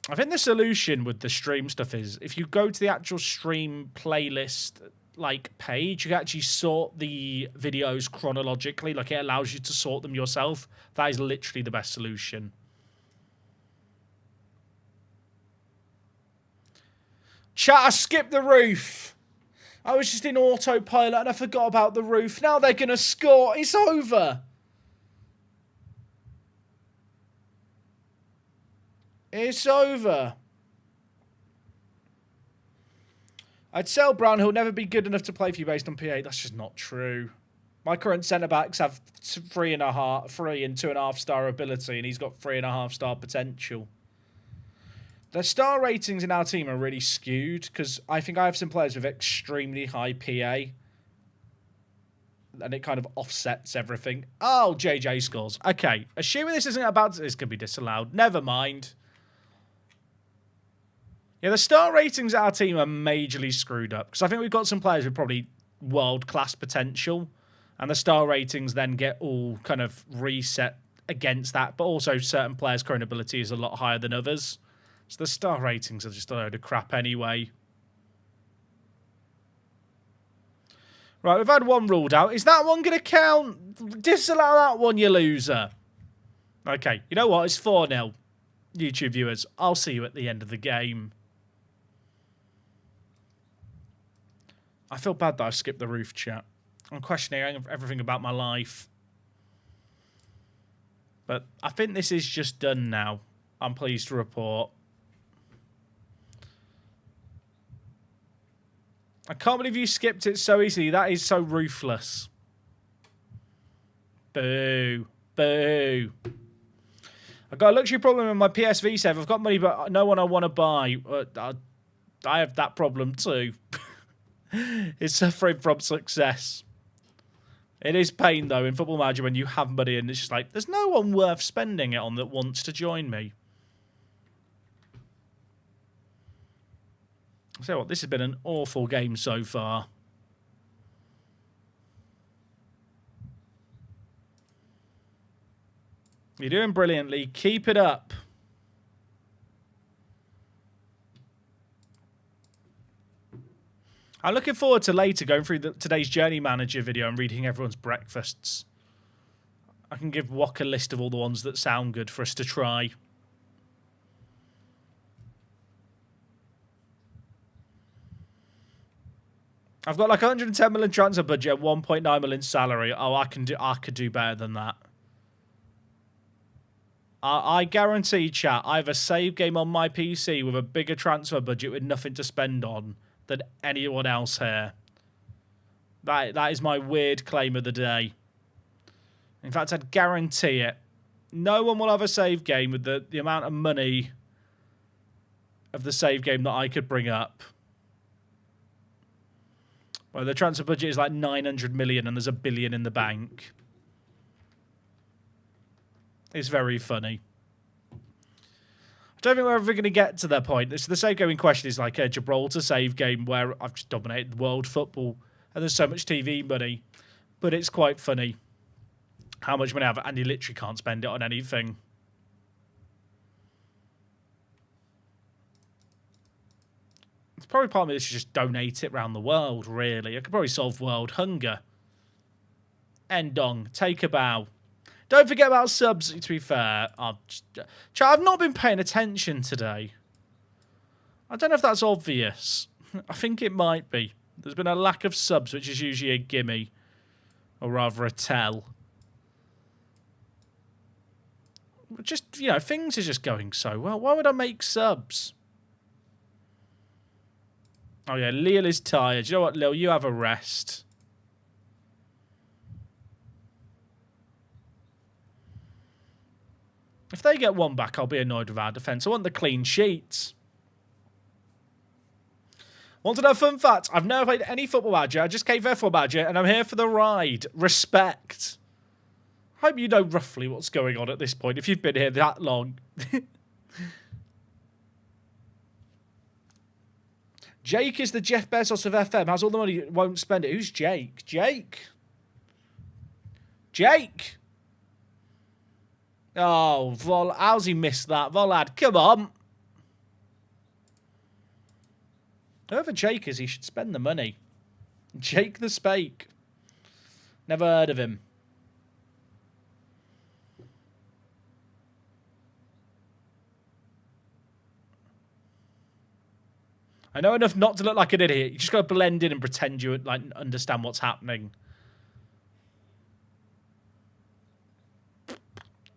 S2: I think the solution with the stream stuff is if you go to the actual stream playlist like page, you can actually sort the videos chronologically. Like it allows you to sort them yourself. That is literally the best solution. Chat, I skipped the roof. I was just in autopilot and I forgot about the roof. Now they're going to score. It's over. It's over. I'd sell Brown. He'll never be good enough to play for you based on PA. That's just not true. My current centre-backs have 3 and 2.5 star ability, and he's got 3.5 star potential. The star ratings in our team are really skewed, because I think I have some players with extremely high PA. And it kind of offsets everything. Oh, JJ scores. Okay, assuming this isn't about... This could be disallowed. Never mind. Yeah, the star ratings at our team are majorly screwed up. Because I think we've got some players with probably world-class potential. And the star ratings then get all kind of reset against that. But also certain players' current ability is a lot higher than others. So the star ratings are just a load of crap anyway. Right, we've had one ruled out. Is that one going to count? Disallow that one, you loser. Okay, you know what? It's 4-0. YouTube viewers, I'll see you at the end of the game. I feel bad that I skipped the roof chat. I'm questioning everything about my life. But I think this is just done now. I'm pleased to report. I can't believe you skipped it so easily. That is so ruthless. Boo. Boo. I've got a luxury problem in my PSV save. I've got money, but no one I want to buy. I have that problem too. It's suffering from success. It is pain, though, in Football Manager when you have money and it's just like, there's no one worth spending it on that wants to join me. I'll tell you what, this has been an awful game so far. You're doing brilliantly. Keep it up. I'm looking forward to later going through today's Journey Manager video and reading everyone's breakfasts. I can give Wok a list of all the ones that sound good for us to try. I've got like 110 million transfer budget, 1.9 million salary. Oh, I could do better than that. I guarantee, chat, I have a save game on my PC with a bigger transfer budget with nothing to spend on than anyone else here. That is my weird claim of the day. In fact, I'd guarantee it. No one will have a save game with the amount of money of the save game that I could bring up. Well, the transfer budget is like 900 million and there's $1 billion in the bank. It's very funny. I don't think we're ever going to get to that point. The save game in question is like a Gibraltar save game where I've just dominated world football and there's so much TV money. But it's quite funny how much money I have and you literally can't spend it on anything. It's probably part of me that should just donate it around the world, really. I could probably solve world hunger. Endong, take a bow. Don't forget about subs, to be fair. I've not been paying attention today. I don't know if that's obvious. I think it might be. There's been a lack of subs, which is usually a gimme. Or rather a tell. Just, you know, things are just going so well. Why would I make subs? Oh, yeah, Lil is tired. You know what, Lil? You have a rest. If they get one back, I'll be annoyed with our defence. I want the clean sheets. Want to know a fun fact? I've never played any Football Manager. I just came for Football Manager, and I'm here for the ride. Respect. Hope you know roughly what's going on at this point, if you've been here that long. Jake is the Jeff Bezos of FM. Has all the money, won't spend it. Who's Jake? Jake? Jake? Oh, how's he missed that? Volad, come on. Whoever Jake is, he should spend the money. Jake the Spake. Never heard of him. I know enough not to look like an idiot. You just got to blend in and pretend you like understand what's happening.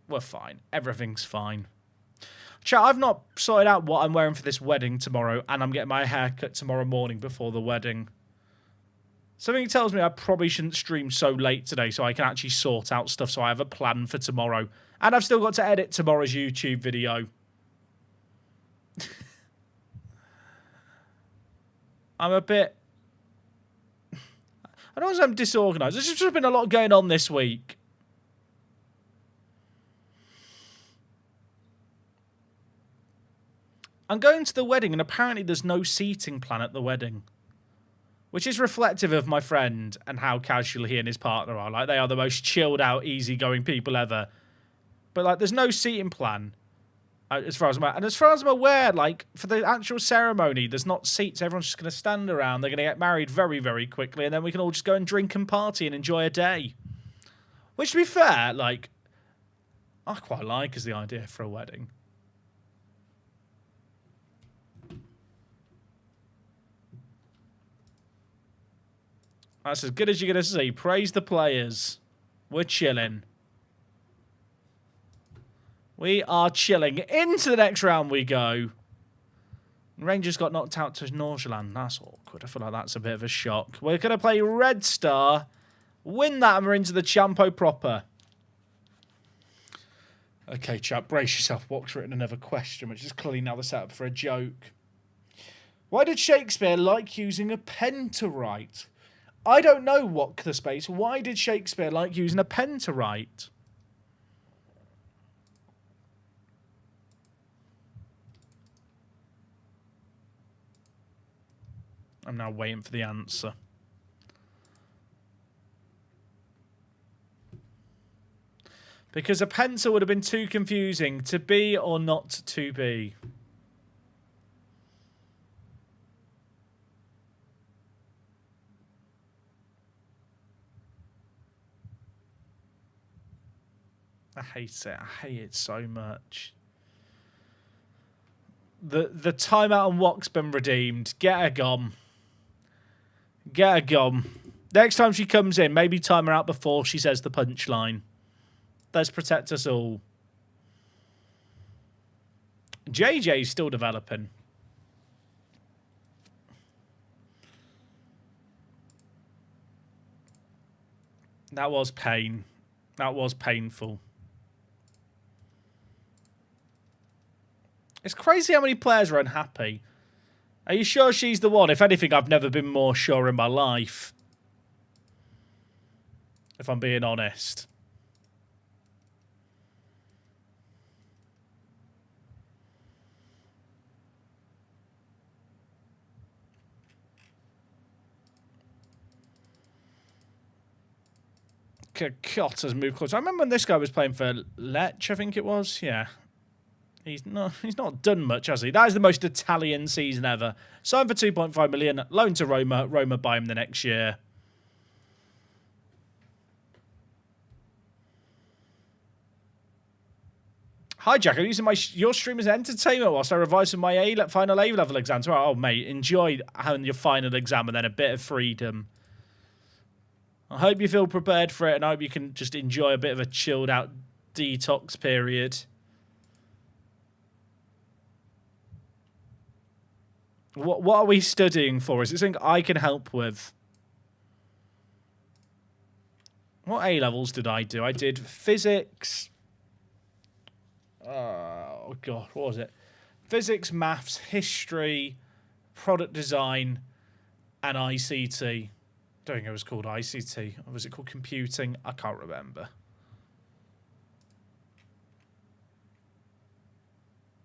S2: We're fine. Everything's fine. Chat, I've not sorted out what I'm wearing for this wedding tomorrow, and I'm getting my hair cut tomorrow morning before the wedding. Something tells me I probably shouldn't stream so late today so I can actually sort out stuff so I have a plan for tomorrow. And I've still got to edit tomorrow's YouTube video. I'm a bit... I don't want to say I'm disorganised. There's just been a lot going on this week. I'm going to the wedding and apparently there's no seating plan at the wedding. Which is reflective of my friend and how casual he and his partner are. Like, they are the most chilled out, easygoing people ever. But, like, there's no seating plan. As far as I'm aware. And as far as I'm aware, like, for the actual ceremony, there's not seats. Everyone's just going to stand around. They're going to get married very, very quickly. And then we can all just go and drink and party and enjoy a day. Which, to be fair, like, I quite like as the idea for a wedding. That's as good as you're going to see. Praise the players. We're chilling. We are chilling. Into the next round we go. Rangers got knocked out to Nordsjælland. That's awkward. I feel like that's a bit of a shock. We're going to play Red Star. Win that and we're into the CHAMPO proper. Okay, chap, brace yourself. What's written another question, which is clearly now the setup for a joke. Why did Shakespeare like using a pen to write? I don't know, Walk the Space. Why did Shakespeare like using a pen to write? I'm now waiting for the answer. Because a pencil would have been too confusing. To be or not to be? I hate it. I hate it so much. The timeout on Wok's been redeemed. Get her gone. Get her gone. Next time she comes in, maybe time her out before she says the punchline. Let's protect us all. JJ's still developing. That was pain. That was painful. It's crazy how many players are unhappy. Are you sure she's the one? If anything, I've never been more sure in my life. If I'm being honest. Kott has moved close. I remember when this guy was playing for Lech, I think it was. Yeah. He's not done much, has he? That is the most Italian season ever. Signed for 2.5 million. Loan to Roma. Roma buy him the next year. Hi, Jack. I'm using your stream as entertainment whilst I revise for my final A-level exams. Oh, mate, enjoy having your final exam and then a bit of freedom. I hope you feel prepared for it and I hope you can just enjoy a bit of a chilled out detox period. What are we studying for? Is it something I can help with? What A-levels did I do? I did physics. Oh, God, what was it? Physics, maths, history, product design, and ICT. I don't think it was called ICT. Or was it called computing? I can't remember.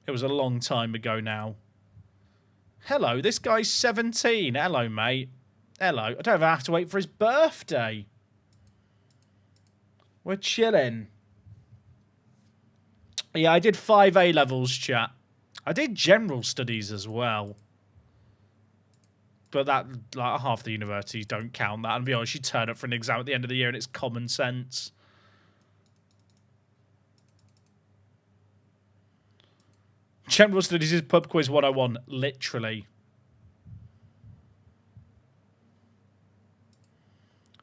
S2: It was a long time ago now. Hello, this guy's 17. Hello, mate. Hello. I don't even have to wait for his birthday. We're chilling. Yeah, I did 5 A-levels, chat. I did general studies as well. But that, like, half the universities don't count that. And to be honest, you turn up for an exam at the end of the year and it's common sense. General studies is pub quiz 101, literally.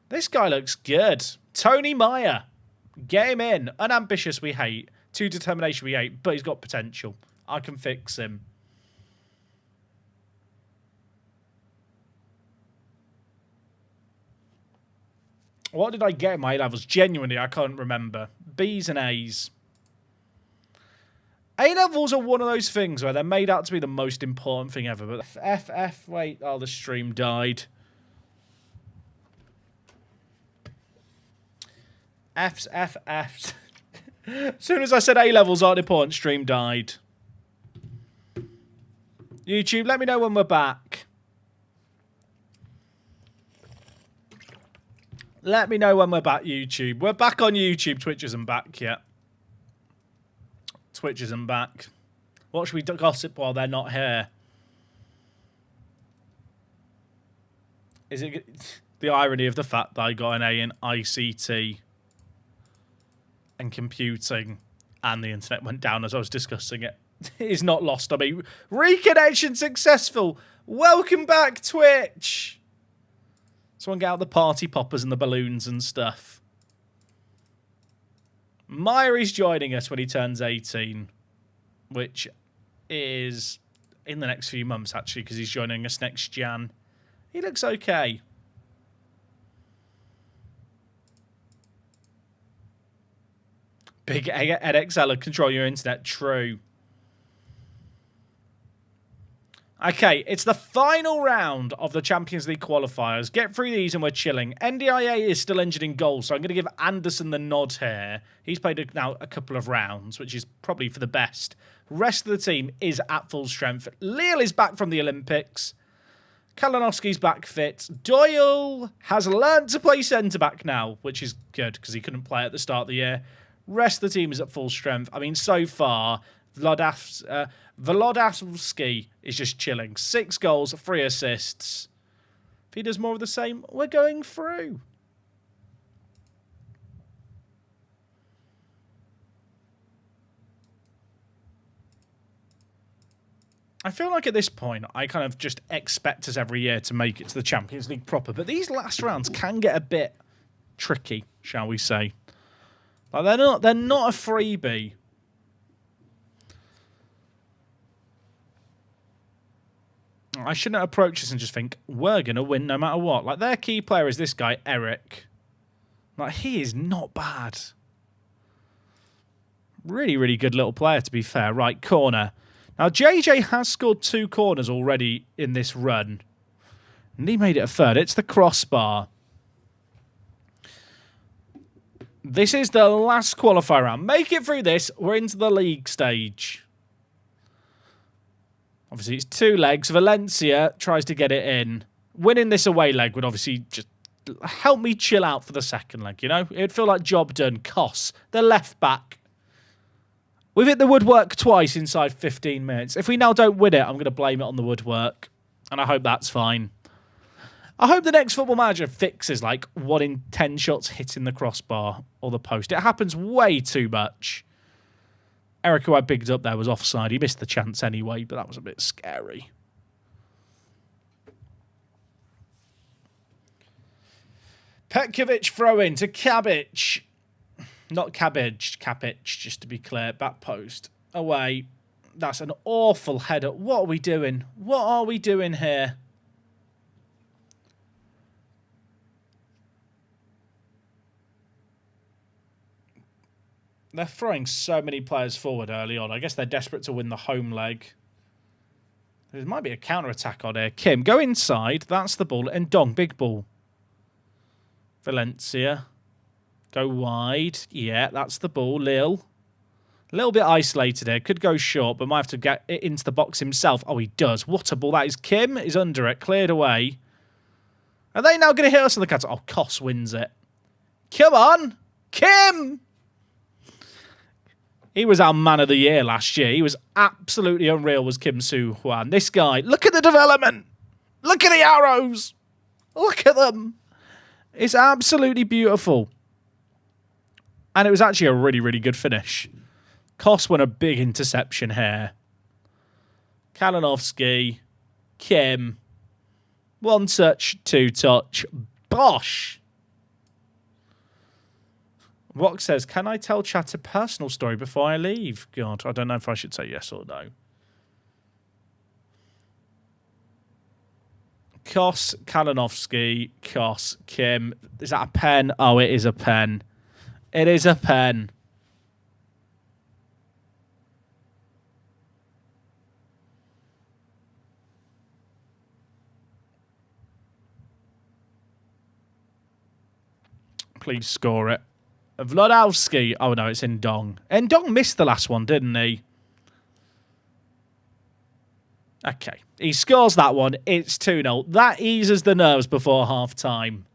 S2: This guy looks good. Tony Meyer. Get him in. Unambitious we hate. Too determination we hate. But he's got potential. I can fix him. What did I get in my A-levels? Genuinely, I can't remember. B's and A's. A-levels are one of those things where they're made out to be the most important thing ever. But wait. Oh, the stream died. F's. As soon as I said A-levels aren't important, stream died. YouTube, let me know when we're back. Let me know when we're back, YouTube. We're back on YouTube. Twitch isn't back yet. Twitch isn't back. What should we gossip while they're not here? Is it the irony of the fact that I got an A in ICT and computing and the internet went down as I was discussing it? Is not lost on me. Reconnection successful. Welcome back, Twitch. Someone get out the party poppers and the balloons and stuff. Meyer is joining us when he turns 18, which is in the next few months, actually, because he's joining us next Jan. He looks okay. Big EdXL, control your internet. True. Okay, it's the final round of the Champions League qualifiers. Get through these and we're chilling. NDIA is still injured in goal, so I'm going to give Anderson the nod here. He's played now a couple of rounds, which is probably for the best. Rest of the team is at full strength. Lille is back from the Olympics. Kalinowski's back fit. Doyle has learned to play centre-back now, which is good because he couldn't play at the start of the year. Rest of the team is at full strength. I mean, so far, Volodovsky is just chilling. 6 goals, 3 assists. If he does more of the same, we're going through. I feel like at this point, I kind of just expect us every year to make it to the Champions League proper. But these last rounds can get a bit tricky, shall we say. Like they're not a freebie. I shouldn't approach this and just think, we're going to win no matter what. Like, their key player is this guy, Eric. Like, he is not bad. Really, really good little player, to be fair. Right, corner. Now, JJ has scored 2 corners already in this run. And he made it a third. It's the crossbar. This is the last qualifier round. Make it through this. We're into the league stage. Obviously, it's 2 legs. Valencia tries to get it in. Winning this away leg would obviously just help me chill out for the second leg, you know? It'd feel like job done. Kos, the left back. We've hit the woodwork twice inside 15 minutes. If we now don't win it, I'm going to blame it on the woodwork. And I hope that's fine. I hope the next Football Manager fixes like 1 in 10 shots hitting the crossbar or the post. It happens way too much. Eric, who I bigged up there, was offside. He missed the chance anyway, but that was a bit scary. Petkovic throw in to Cabbage. Not Cabbage, just to be clear. Back post. Away. That's an awful header. What are we doing? What are we doing here? They're throwing so many players forward early on. I guess they're desperate to win the home leg. There might be a counter-attack on here. Kim, go inside. That's the ball. And Dong, big ball. Valencia. Go wide. Yeah, that's the ball. Lille. A little bit isolated here. Could go short, but might have to get it into the box himself. Oh, he does. What a ball that is. Kim is under it. Cleared away. Are they now going to hit us on the cutter? Oh, Kos wins it. Come on. Kim! He was our man of the year last year. He was absolutely unreal, was Kim Soo-hwan. This guy, look at the development. Look at the arrows. Look at them. It's absolutely beautiful. And it was actually a really, really good finish. Kos won a big interception here. Kalinowski. Kim. 1 touch, 2 touch. Bosh. Rock says, can I tell chat a personal story before I leave? God, I don't know if I should say yes or no. Kos, Kalinowski, Kos, Kim. Is that a pen? Oh, it is a pen. It is a pen. Please score it. Vlodowski. Oh, no, it's Ndong. Ndong missed the last one, didn't he? Okay. He scores that one. It's 2-0. That eases the nerves before half-time.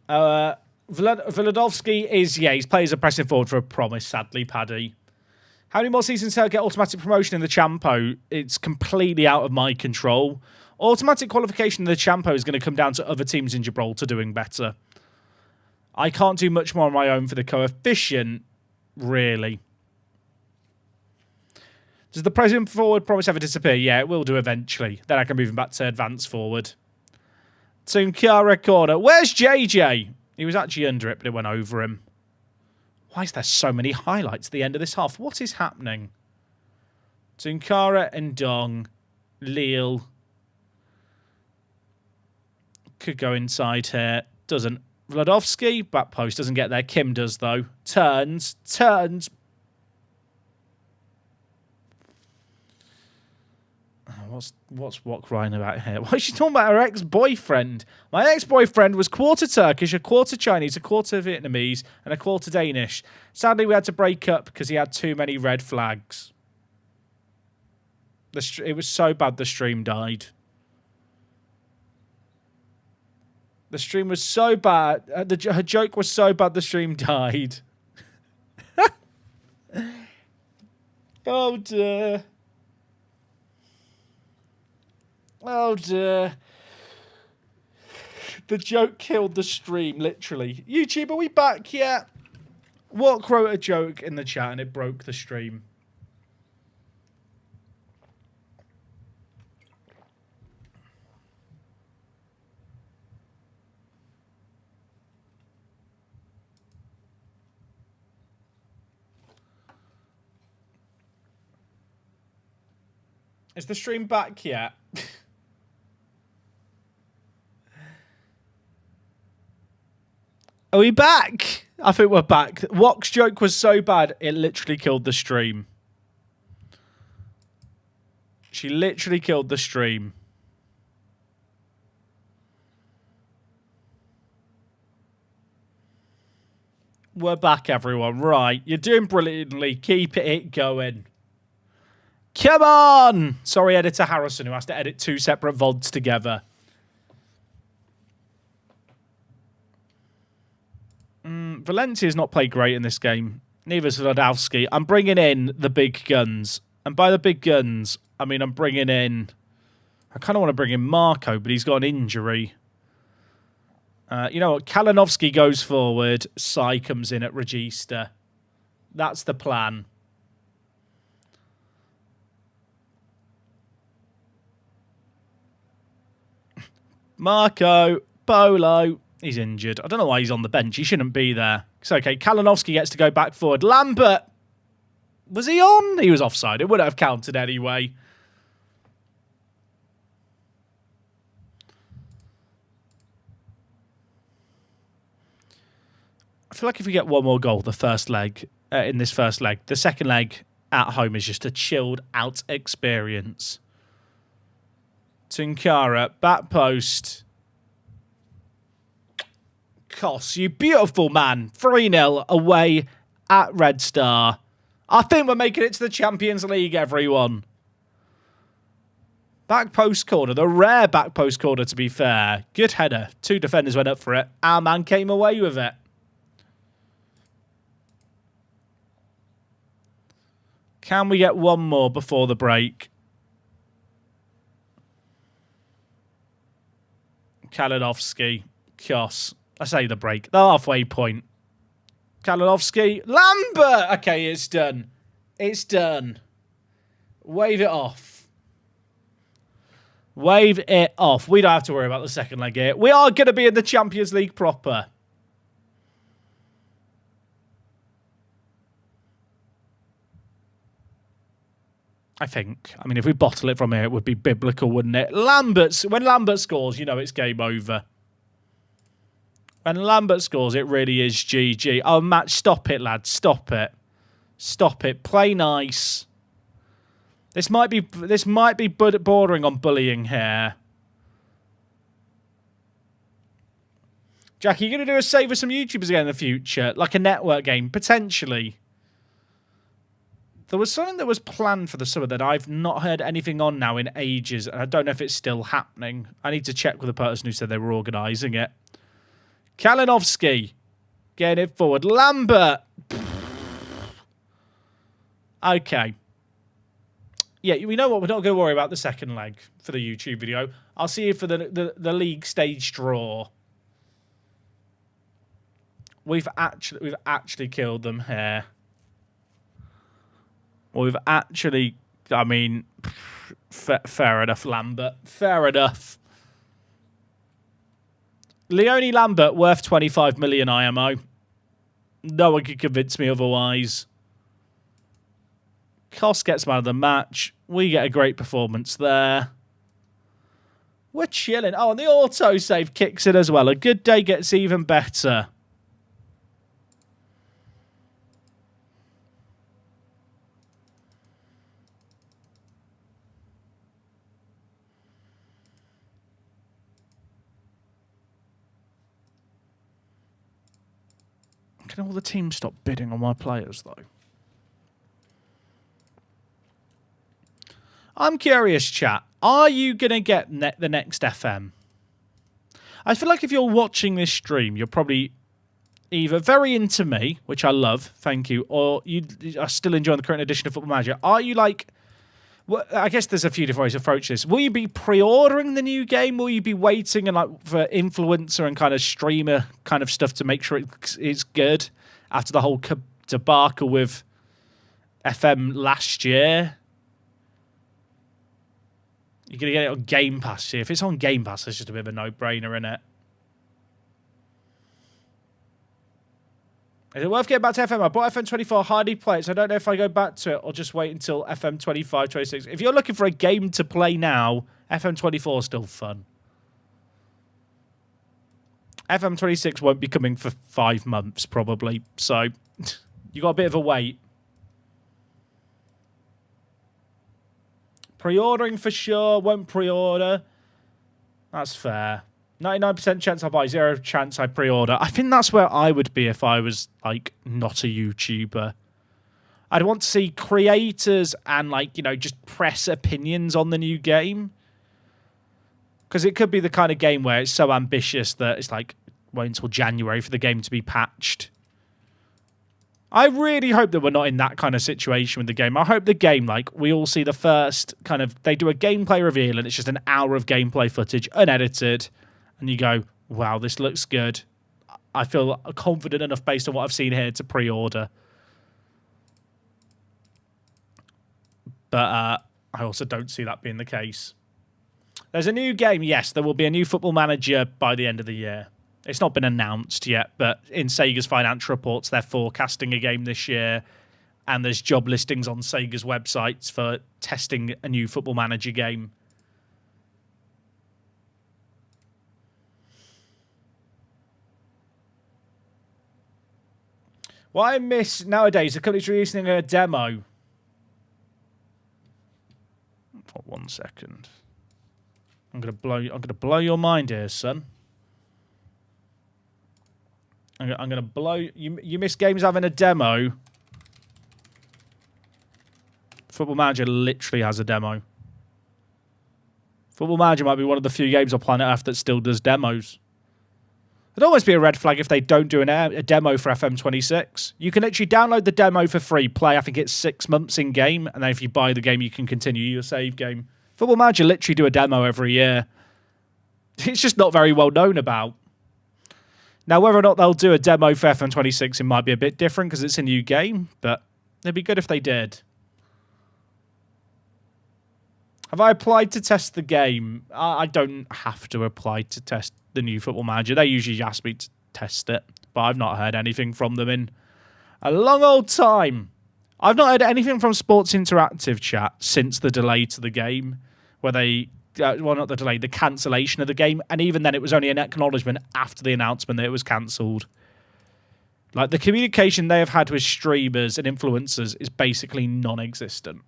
S2: Volodovsky is, yeah, he's players are pressing forward for a promise, sadly, Paddy. How many more seasons till I get automatic promotion in the CHAMPO? It's completely out of my control. Automatic qualification in the CHAMPO is going to come down to other teams in Gibraltar doing better. I can't do much more on my own for the coefficient, really. Does the present forward promise ever disappear? Yeah, it will do eventually. Then I can move him back to advance forward. Tunkara corner. Where's JJ? He was actually under it, but it went over him. Why is there so many highlights at the end of this half? What is happening? Tunkara and Dong. Lille. Could go inside here. Doesn't. Vladovsky. Back post. Doesn't get there. Kim does, though. Turns. Turns. What's what crying about here? Why is she talking about her ex-boyfriend? My ex-boyfriend was quarter Turkish, a quarter Chinese, a quarter Vietnamese, and a quarter Danish. Sadly, we had to break up because he had too many red flags. It was so bad the stream died. The stream was so bad. Her joke was so bad the stream died. Oh dear. Oh dear. The joke killed the stream, literally. YouTube, are we back yet? Walk wrote a joke in the chat and it broke the stream. Is the stream back yet? Are we back? I think we're back. Wok's joke was so bad, it literally killed the stream. She literally killed the stream. We're back, everyone. Right, you're doing brilliantly. Keep it going. Come on! Sorry, Editor Harrison, who has to edit 2 separate VODs together. Valencia's not played great in this game. Neither's Vladovsky. I'm bringing in the big guns. And by the big guns, I mean I'm bringing in... I kind of want to bring in Marco, but he's got an injury. You know what? Kalinovsky goes forward. Sai comes in at Regista. That's the plan. Marco, Bolo, he's injured. I don't know why he's on the bench. He shouldn't be there. It's okay. Kalinovsky gets to go back forward. Lambert, was he on? He was offside. It wouldn't have counted anyway. I feel like if we get one more goal, the first leg, in this first leg, the second leg at home is just a chilled out experience. Tunkara, back post. Koss, you beautiful man. 3-0 away at Red Star. I think we're making it to the Champions League, everyone. Back post corner, the rare back post corner, to be fair. Good header. 2 defenders went up for it. Our man came away with it. Can we get one more before the break? Kalinovsky, Koss. I say the break. The halfway point. Kalinovsky. Lambert! Okay, it's done. It's done. Wave it off. Wave it off. We don't have to worry about the second leg here. We are going to be in the Champions League proper. I think. I mean, if we bottle it from here, it would be biblical, wouldn't it? When Lambert scores, you know it's game over. When Lambert scores, it really is GG. Oh, Matt, stop it, lads. Stop it. Stop it. Play nice. This might be bordering on bullying here. Jackie, you going to do a save with some YouTubers again in the future? Like a network game, potentially. There was something that was planned for the summer that I've not heard anything on now in ages, and I don't know if it's still happening. I need to check with the person who said they were organising it. Kalinovsky, getting it forward. Lambert. Okay. Yeah, we know what. We're not going to worry about the second leg for the YouTube video. I'll see you for the league stage draw. We've actually killed them here. We've actually, I mean, fair enough, Lambert. Fair enough. Leonie Lambert, worth 25 million IMO. No one could convince me otherwise. Koss gets man of the match. We get a great performance there. We're chilling. Oh, and the autosave kicks in as well. A good day gets even better. Can all the teams stop bidding on my players, though? I'm curious, chat. Are you going to get the next FM? I feel like if you're watching this stream, you're probably either very into me, which I love, thank you, or you are still enjoying the current edition of Football Manager. Are you like... Well, I guess there's a few different ways to approach this. Will you be pre-ordering the new game? Will you be waiting and for influencer and kind of streamer kind of stuff to make sure it's good after the whole debacle with FM last year? You're going to get it on Game Pass here. If it's on Game Pass, it's just a bit of a no-brainer, isn't it? Is it worth getting back to FM? I bought FM 24, hardly play it, so I don't know if I go back to it or just wait until FM 25, 26. If you're looking for a game to play now, FM 24 is still fun. FM 26 won't be coming for 5 months, probably, so you got a bit of a wait. Pre-ordering for sure, won't pre-order. That's fair. 99% chance I'll buy, 0 chance I pre-order. I think that's where I would be if I was, like, not a YouTuber. I'd want to see creators and, like, you know, just press opinions on the new game. Because it could be the kind of game where it's so ambitious that it's, like, wait until January for the game to be patched. I really hope that we're not in that kind of situation with the game. I hope the game, like, we all see the first kind of... They do a gameplay reveal and it's just an hour of gameplay footage, unedited... And you go, wow, this looks good. I feel confident enough based on what I've seen here to pre-order. But I also don't see that being the case. There's a new game. Yes, there will be a new Football Manager by the end of the year. It's not been announced yet, but in Sega's financial reports, they're forecasting a game this year. And there's job listings on Sega's websites for testing a new Football Manager game. What I miss nowadays, the company's releasing a demo. For 1 second. I'm gonna blow your mind here, son. I'm gonna blow you miss games having a demo. Football Manager literally has a demo. Football Manager might be one of the few games on planet Earth that still does demos. It'd almost be a red flag if they don't do a demo for FM26. You can literally download the demo for free, play, I think it's 6 months in-game, and then if you buy the game, you can continue your save game. Football Manager literally do a demo every year. It's just not very well known about. Now, whether or not they'll do a demo for FM26, it might be a bit different because it's a new game, but it'd be good if they did. Have I applied to test the game? I don't have to apply to test the new Football Manager. They usually ask me to test it, but I've not heard anything from them in a long old time. I've not heard anything from Sports Interactive chat since the delay to the game, where they, well, not the delay, the cancellation of the game, and even then it was only an acknowledgement after the announcement that it was cancelled. Like, the communication they have had with streamers and influencers is basically non-existent.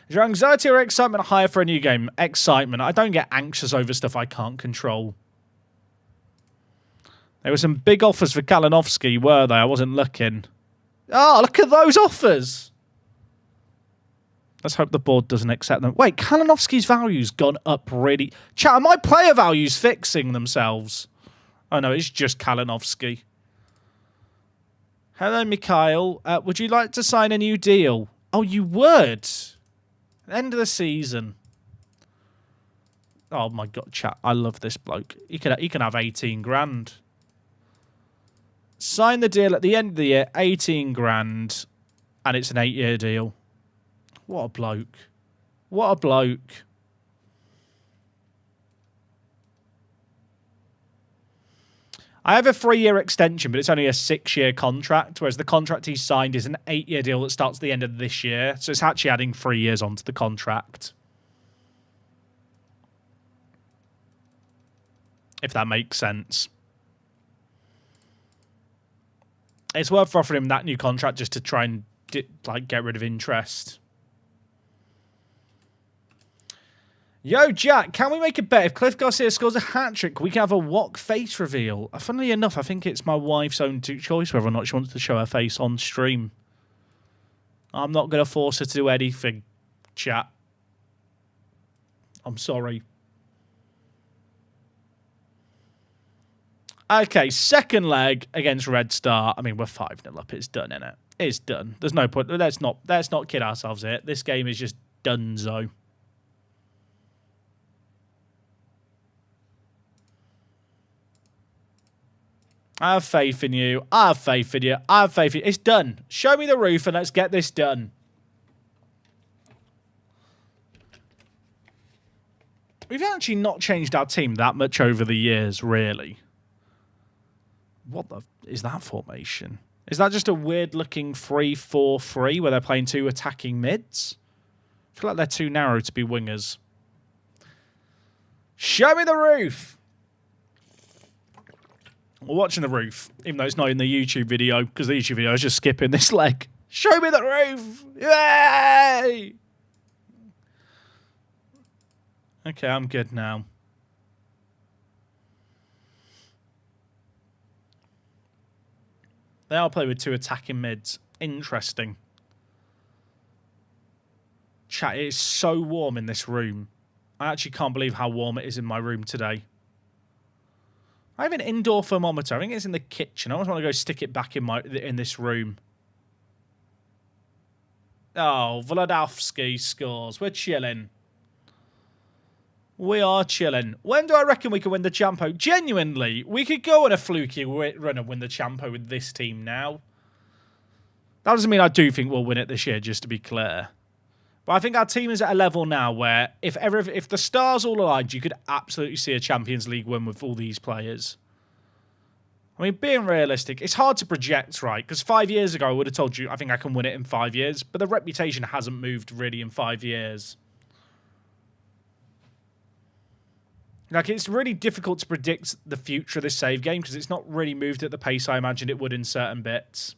S2: Is your anxiety or excitement higher for a new game? Excitement. I don't get anxious over stuff I can't control. There were some big offers for Kalinowski, were they? I wasn't looking. Oh, look at those offers. Let's hope the board doesn't accept them. Wait, Kalinowski's value's gone up really... Chat, are my player values fixing themselves? Oh, no, it's just Kalinowski. Hello, Mikhail. Would you like to sign a new deal? Oh, you would? End of the season. Oh my god, chat! I love this bloke. He can have 18 grand. Sign the deal at the end of the year, 18 grand, and it's an 8-year deal. What a bloke! What a bloke! I have a 3-year extension, but it's only a 6-year contract, whereas the contract he signed is an 8-year deal that starts at the end of this year. So it's actually adding 3 years onto the contract. If that makes sense. It's worth offering him that new contract just to try and get rid of interest. Yo, Jack, can we make a bet? If Cliff Garcia scores a hat-trick, we can have a Wok face reveal. Funnily enough, I think it's my wife's own choice whether or not she wants to show her face on stream. I'm not going to force her to do anything, chat. I'm sorry. Okay, second leg against Red Star. I mean, we're 5-0 up. It's done, innit? It's done. There's no point. Let's not kid ourselves here. This game is just donezo. I have faith in you. I have faith in you. I have faith in you. It's done. Show me the roof and let's get this done. We've actually not changed our team that much over the years, really. What the is that formation? Is that just a weird-looking 3-4-3 where they're playing 2 attacking mids? I feel like they're too narrow to be wingers. Show me the roof! We're watching the roof, even though it's not in the YouTube video, because the YouTube video is just skipping this leg. Show me the roof! Yay! Okay, I'm good now. They are playing with 2 attacking mids. Interesting. Chat, it is so warm in this room. I actually can't believe how warm it is in my room today. I have an indoor thermometer. I think it's in the kitchen. I almost want to go stick it back in this room. Oh, Vladovsky scores. We're chilling. We are chilling. When do I reckon we can win the CHAMPO? Genuinely, we could go on a fluky run and win the CHAMPO with this team now. That doesn't mean I do think we'll win it this year, just to be clear. But I think our team is at a level now where if the stars all aligned, you could absolutely see a Champions League win with all these players. I mean, being realistic, it's hard to project, right? Because 5 years ago, I would have told you I think I can win it in 5 years. But the reputation hasn't moved really in 5 years. Like, it's really difficult to predict the future of this save game because it's not really moved at the pace I imagined it would in certain bits.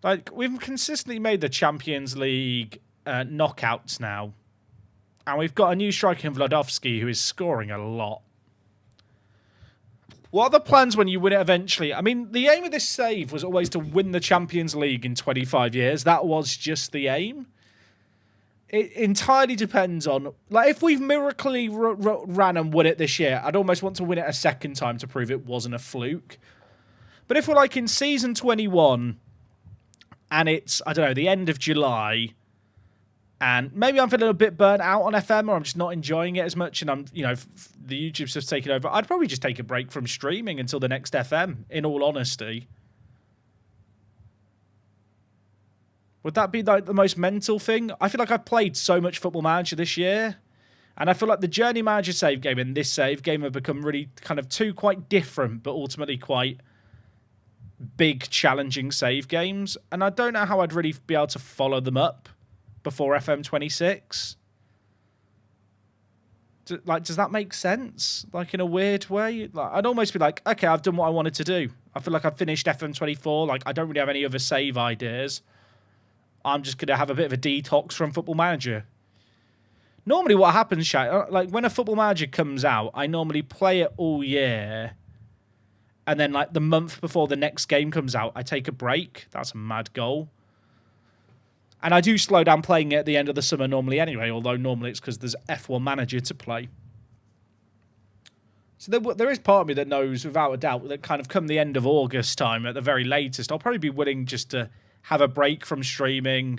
S2: Like, we've consistently made the Champions League knockouts now. And we've got a new striker in Vladovsky who is scoring a lot. What are the plans when you win it eventually? I mean, the aim of this save was always to win the Champions League in 25 years. That was just the aim. It entirely depends on... Like, if we've miraculously ran and won it this year, I'd almost want to win it a second time to prove it wasn't a fluke. But if we're, like, in Season 21, and it's, I don't know, the end of July... And maybe I'm feeling a bit burnt out on FM or I'm just not enjoying it as much and I'm, you know, the YouTube stuff's taking over. I'd probably just take a break from streaming until the next FM, in all honesty. Would that be like the most mental thing? I feel like I've played so much Football Manager this year. And I feel like the Journey Manager save game and this save game have become really kind of two quite different, but ultimately quite big, challenging save games. And I don't know how I'd really be able to follow them up before FM26. Does that make sense? Like, in a weird way? Like, I'd almost be like, okay, I've done what I wanted to do. I feel like I've finished FM24. Like, I don't really have any other save ideas. I'm just going to have a bit of a detox from Football Manager. Normally what happens, like, when a Football Manager comes out, I normally play it all year. And then, like, the month before the next game comes out, I take a break. That's a mad goal. And I do slow down playing it at the end of the summer normally anyway, although normally it's because there's F1 Manager to play. So there is part of me that knows, without a doubt, that kind of come the end of August time, at the very latest, I'll probably be willing just to have a break from streaming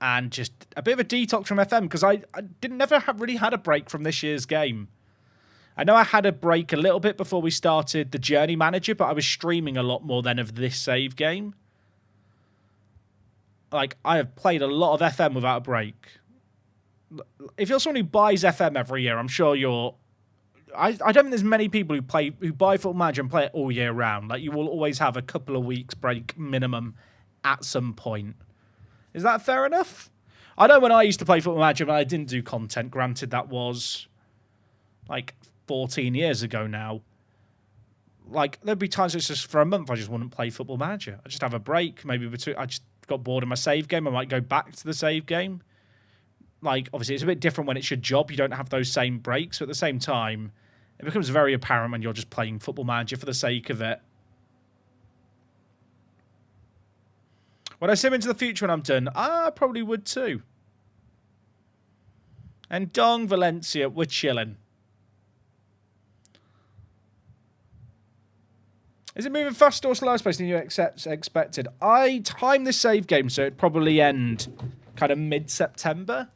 S2: and just a bit of a detox from FM, because I never really had a break from this year's game. I know I had a break a little bit before we started the Journey Manager, but I was streaming a lot more then of this save game. Like, I have played a lot of FM without a break. if you're someone who buys FM every year, I'm sure you're. I don't think there's many people who buy Football Manager and play it all year round. Like, you will always have a couple of weeks break minimum at some point. Is that fair enough? I know when I used to play Football Manager, but I didn't do content. Granted, that was like 14 years ago now. Like, there'd be times it's just for a month I just wouldn't play Football Manager. I just have a break. Maybe I just got bored of my save game. I might go back to the save game. Like, obviously, it's a bit different when it's your job. You don't have those same breaks. But at the same time, it becomes very apparent when you're just playing Football Manager for the sake of it. Would I sim into the future when I'm done? I probably would too. And Dong, Valencia, we're chilling. Is it moving faster or slower space than you expected? I timed this save game so it'd probably end kind of mid-September.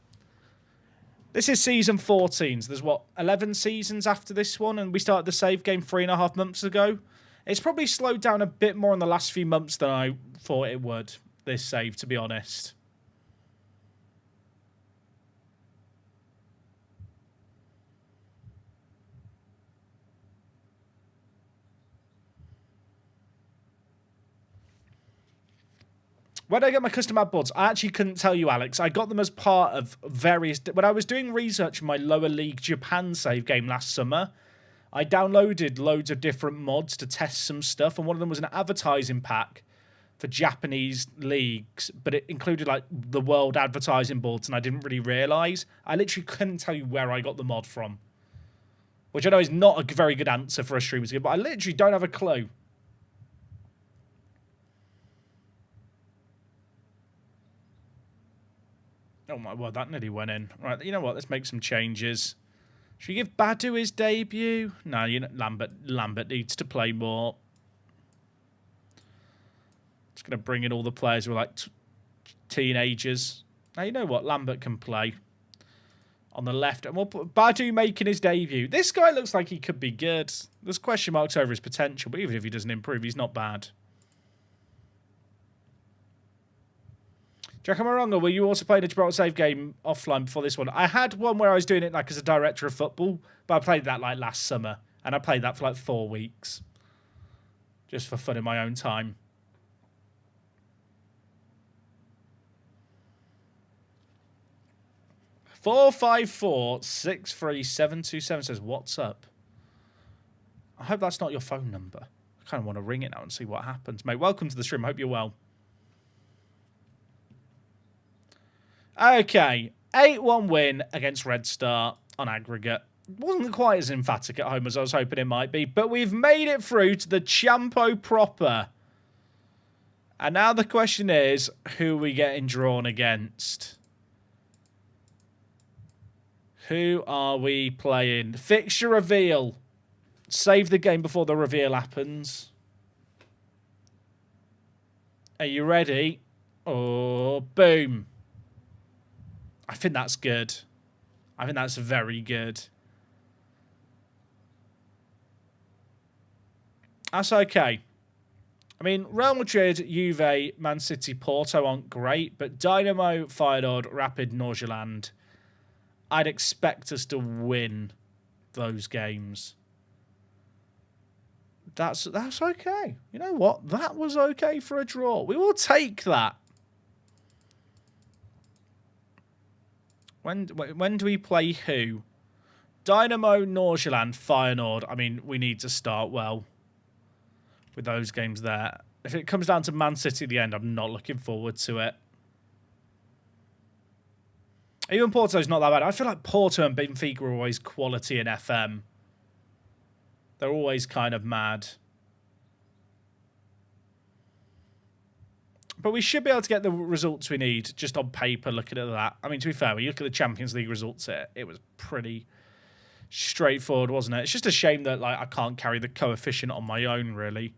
S2: This is season 14, so there's, what, 11 seasons after this one, and we started the save game 3.5 months ago. It's probably slowed down a bit more in the last few months than I thought it would, this save, to be honest. Where did I get my custom ad boards? I actually couldn't tell you, Alex. I got them as part of various... When I was doing research in my lower league Japan save game last summer, I downloaded loads of different mods to test some stuff, and one of them was an advertising pack for Japanese leagues, but it included like the world advertising boards, and I didn't really realise. I literally couldn't tell you where I got the mod from, which I know is not a very good answer for a streamer to give, but I literally don't have a clue. Oh my word, that nearly went in. Right, you know what? Let's make some changes. Should we give Badu his debut? No, you know, Lambert needs to play more. Just going to bring in all the players who are like teenagers. Now, you know what? Lambert can play on the left. And we'll put Badu making his debut. This guy looks like he could be good. There's question marks over his potential, but even if he doesn't improve, he's not bad. Jack Moronga, were you also playing a Gibraltar save game offline before this one? I had one where I was doing it like as a director of football, but I played that like last summer, and I played that for like 4 weeks, just for fun in my own time. $454-63727 says, "What's up?" I hope that's not your phone number. I kind of want to ring it now and see what happens, mate. Welcome to the stream. I hope you're well. Okay, 8-1 win against Red Star on aggregate. Wasn't quite as emphatic at home as I was hoping it might be, but we've made it through to the CHAMPO proper. And now the question is, who are we getting drawn against? Who are we playing? Fixture reveal. Save the game before the reveal happens. Are you ready? Oh, boom. I think that's good. I think that's very good. That's okay. I mean, Real Madrid, Juve, Man City, Porto aren't great, but Dynamo, Feyenoord, Rapid, Nordsjælland, I'd expect us to win those games. That's okay. You know what? That was okay for a draw. We will take that. When do we play who? Dynamo, Nordsjælland, Feyenoord. I mean, we need to start well with those games there. If it comes down to Man City at the end, I'm not looking forward to it. Even Porto's not that bad. I feel like Porto and Benfica are always quality in FM. They're always kind of mad. But we should be able to get the results we need just on paper looking at that. I mean, to be fair, when you look at the Champions League results, it was pretty straightforward, wasn't it? It's just a shame that like I can't carry the coefficient on my own, really.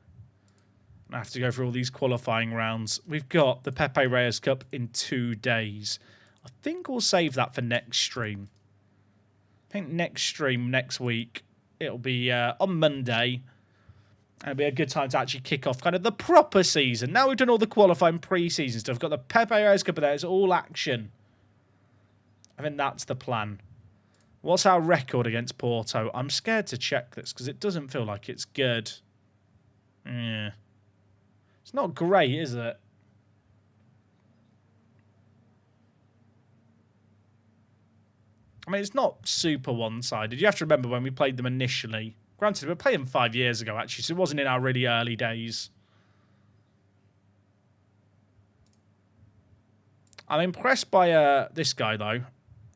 S2: I have to go through all these qualifying rounds. We've got the Pepe Reyes Cup in 2 days. I think we'll save that for next stream. I think next stream, next week, it'll be on Monday. It'll be a good time to actually kick off kind of the proper season. Now we've done all the qualifying pre-season stuff. We've got the Pepe Reyes Cup there. It's all action. I think that's the plan. What's our record against Porto? I'm scared to check this because it doesn't feel like it's good. Yeah. It's not great, is it? I mean, it's not super one-sided. You have to remember when we played them initially. Granted, we were playing 5 years ago, actually, so it wasn't in our really early days. I'm impressed by this guy, though.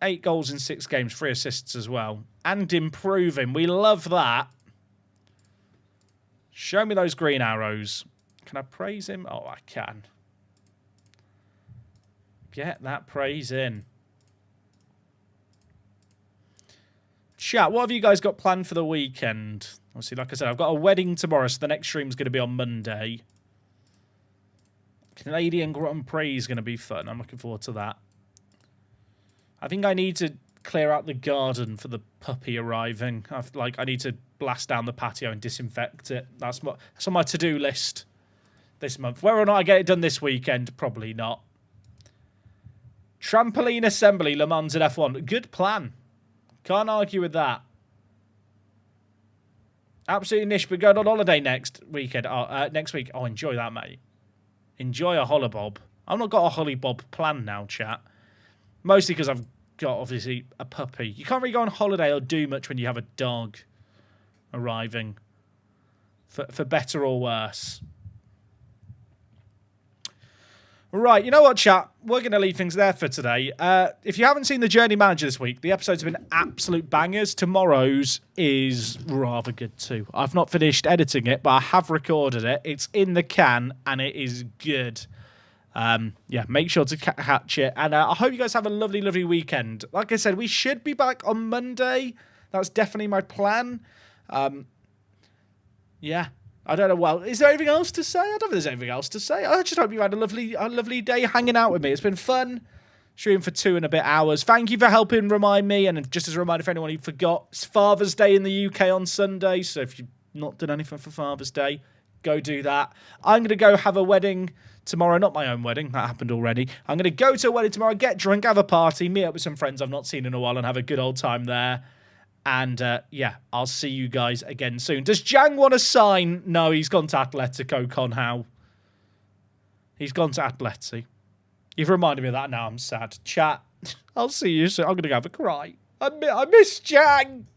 S2: 8 goals in 6 games, 3 assists as well. And improving. We love that. Show me those green arrows. Can I praise him? Oh, I can. Get that praise in. Chat, what have you guys got planned for the weekend? Obviously, like I said, I've got a wedding tomorrow, so the next stream's going to be on Monday. Canadian Grand Prix is going to be fun. I'm looking forward to that. I think I need to clear out the garden for the puppy arriving. I need to blast down the patio and disinfect it. That's on my to-do list this month. Whether or not I get it done this weekend, probably not. Trampoline assembly, Le Mans and F1. Good plan. Can't argue with that. Absolutely niche, but going on holiday next weekend. Next week. Oh, enjoy that, mate. Enjoy a holibob. I've not got a holibob planned now, chat. Mostly because I've got, obviously, a puppy. You can't really go on holiday or do much when you have a dog arriving. For better or worse. Right, you know what, chat? We're going to leave things there for today. If you haven't seen The Journey Manager this week, the episodes have been absolute bangers. Tomorrow's is rather good too. I've not finished editing it, but I have recorded it. It's in the can, and it is good. Yeah, make sure to catch it. And I hope you guys have a lovely, lovely weekend. Like I said, we should be back on Monday. That's definitely my plan. Yeah. I don't know. Well, is there anything else to say? I don't think there's anything else to say. I just hope you had a lovely day hanging out with me. It's been fun. Streaming for 2 and a bit hours. Thank you for helping remind me. And just as a reminder for anyone who forgot, it's Father's Day in the UK on Sunday. So if you've not done anything for Father's Day, go do that. I'm going to go have a wedding tomorrow. Not my own wedding. That happened already. I'm going to go to a wedding tomorrow, get drunk, have a party, meet up with some friends I've not seen in a while and have a good old time there. And, yeah, I'll see you guys again soon. Does Jang want to sign? No, he's gone to Atletico, Conhow. He's gone to Atleti. You've reminded me of that now. I'm sad. Chat, I'll see you soon. I'm going to have a cry. I miss Jang.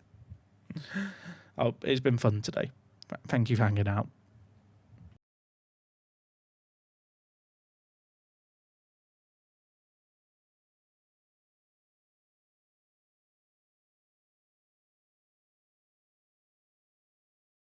S2: Oh, it's been fun today. Thank you for hanging out.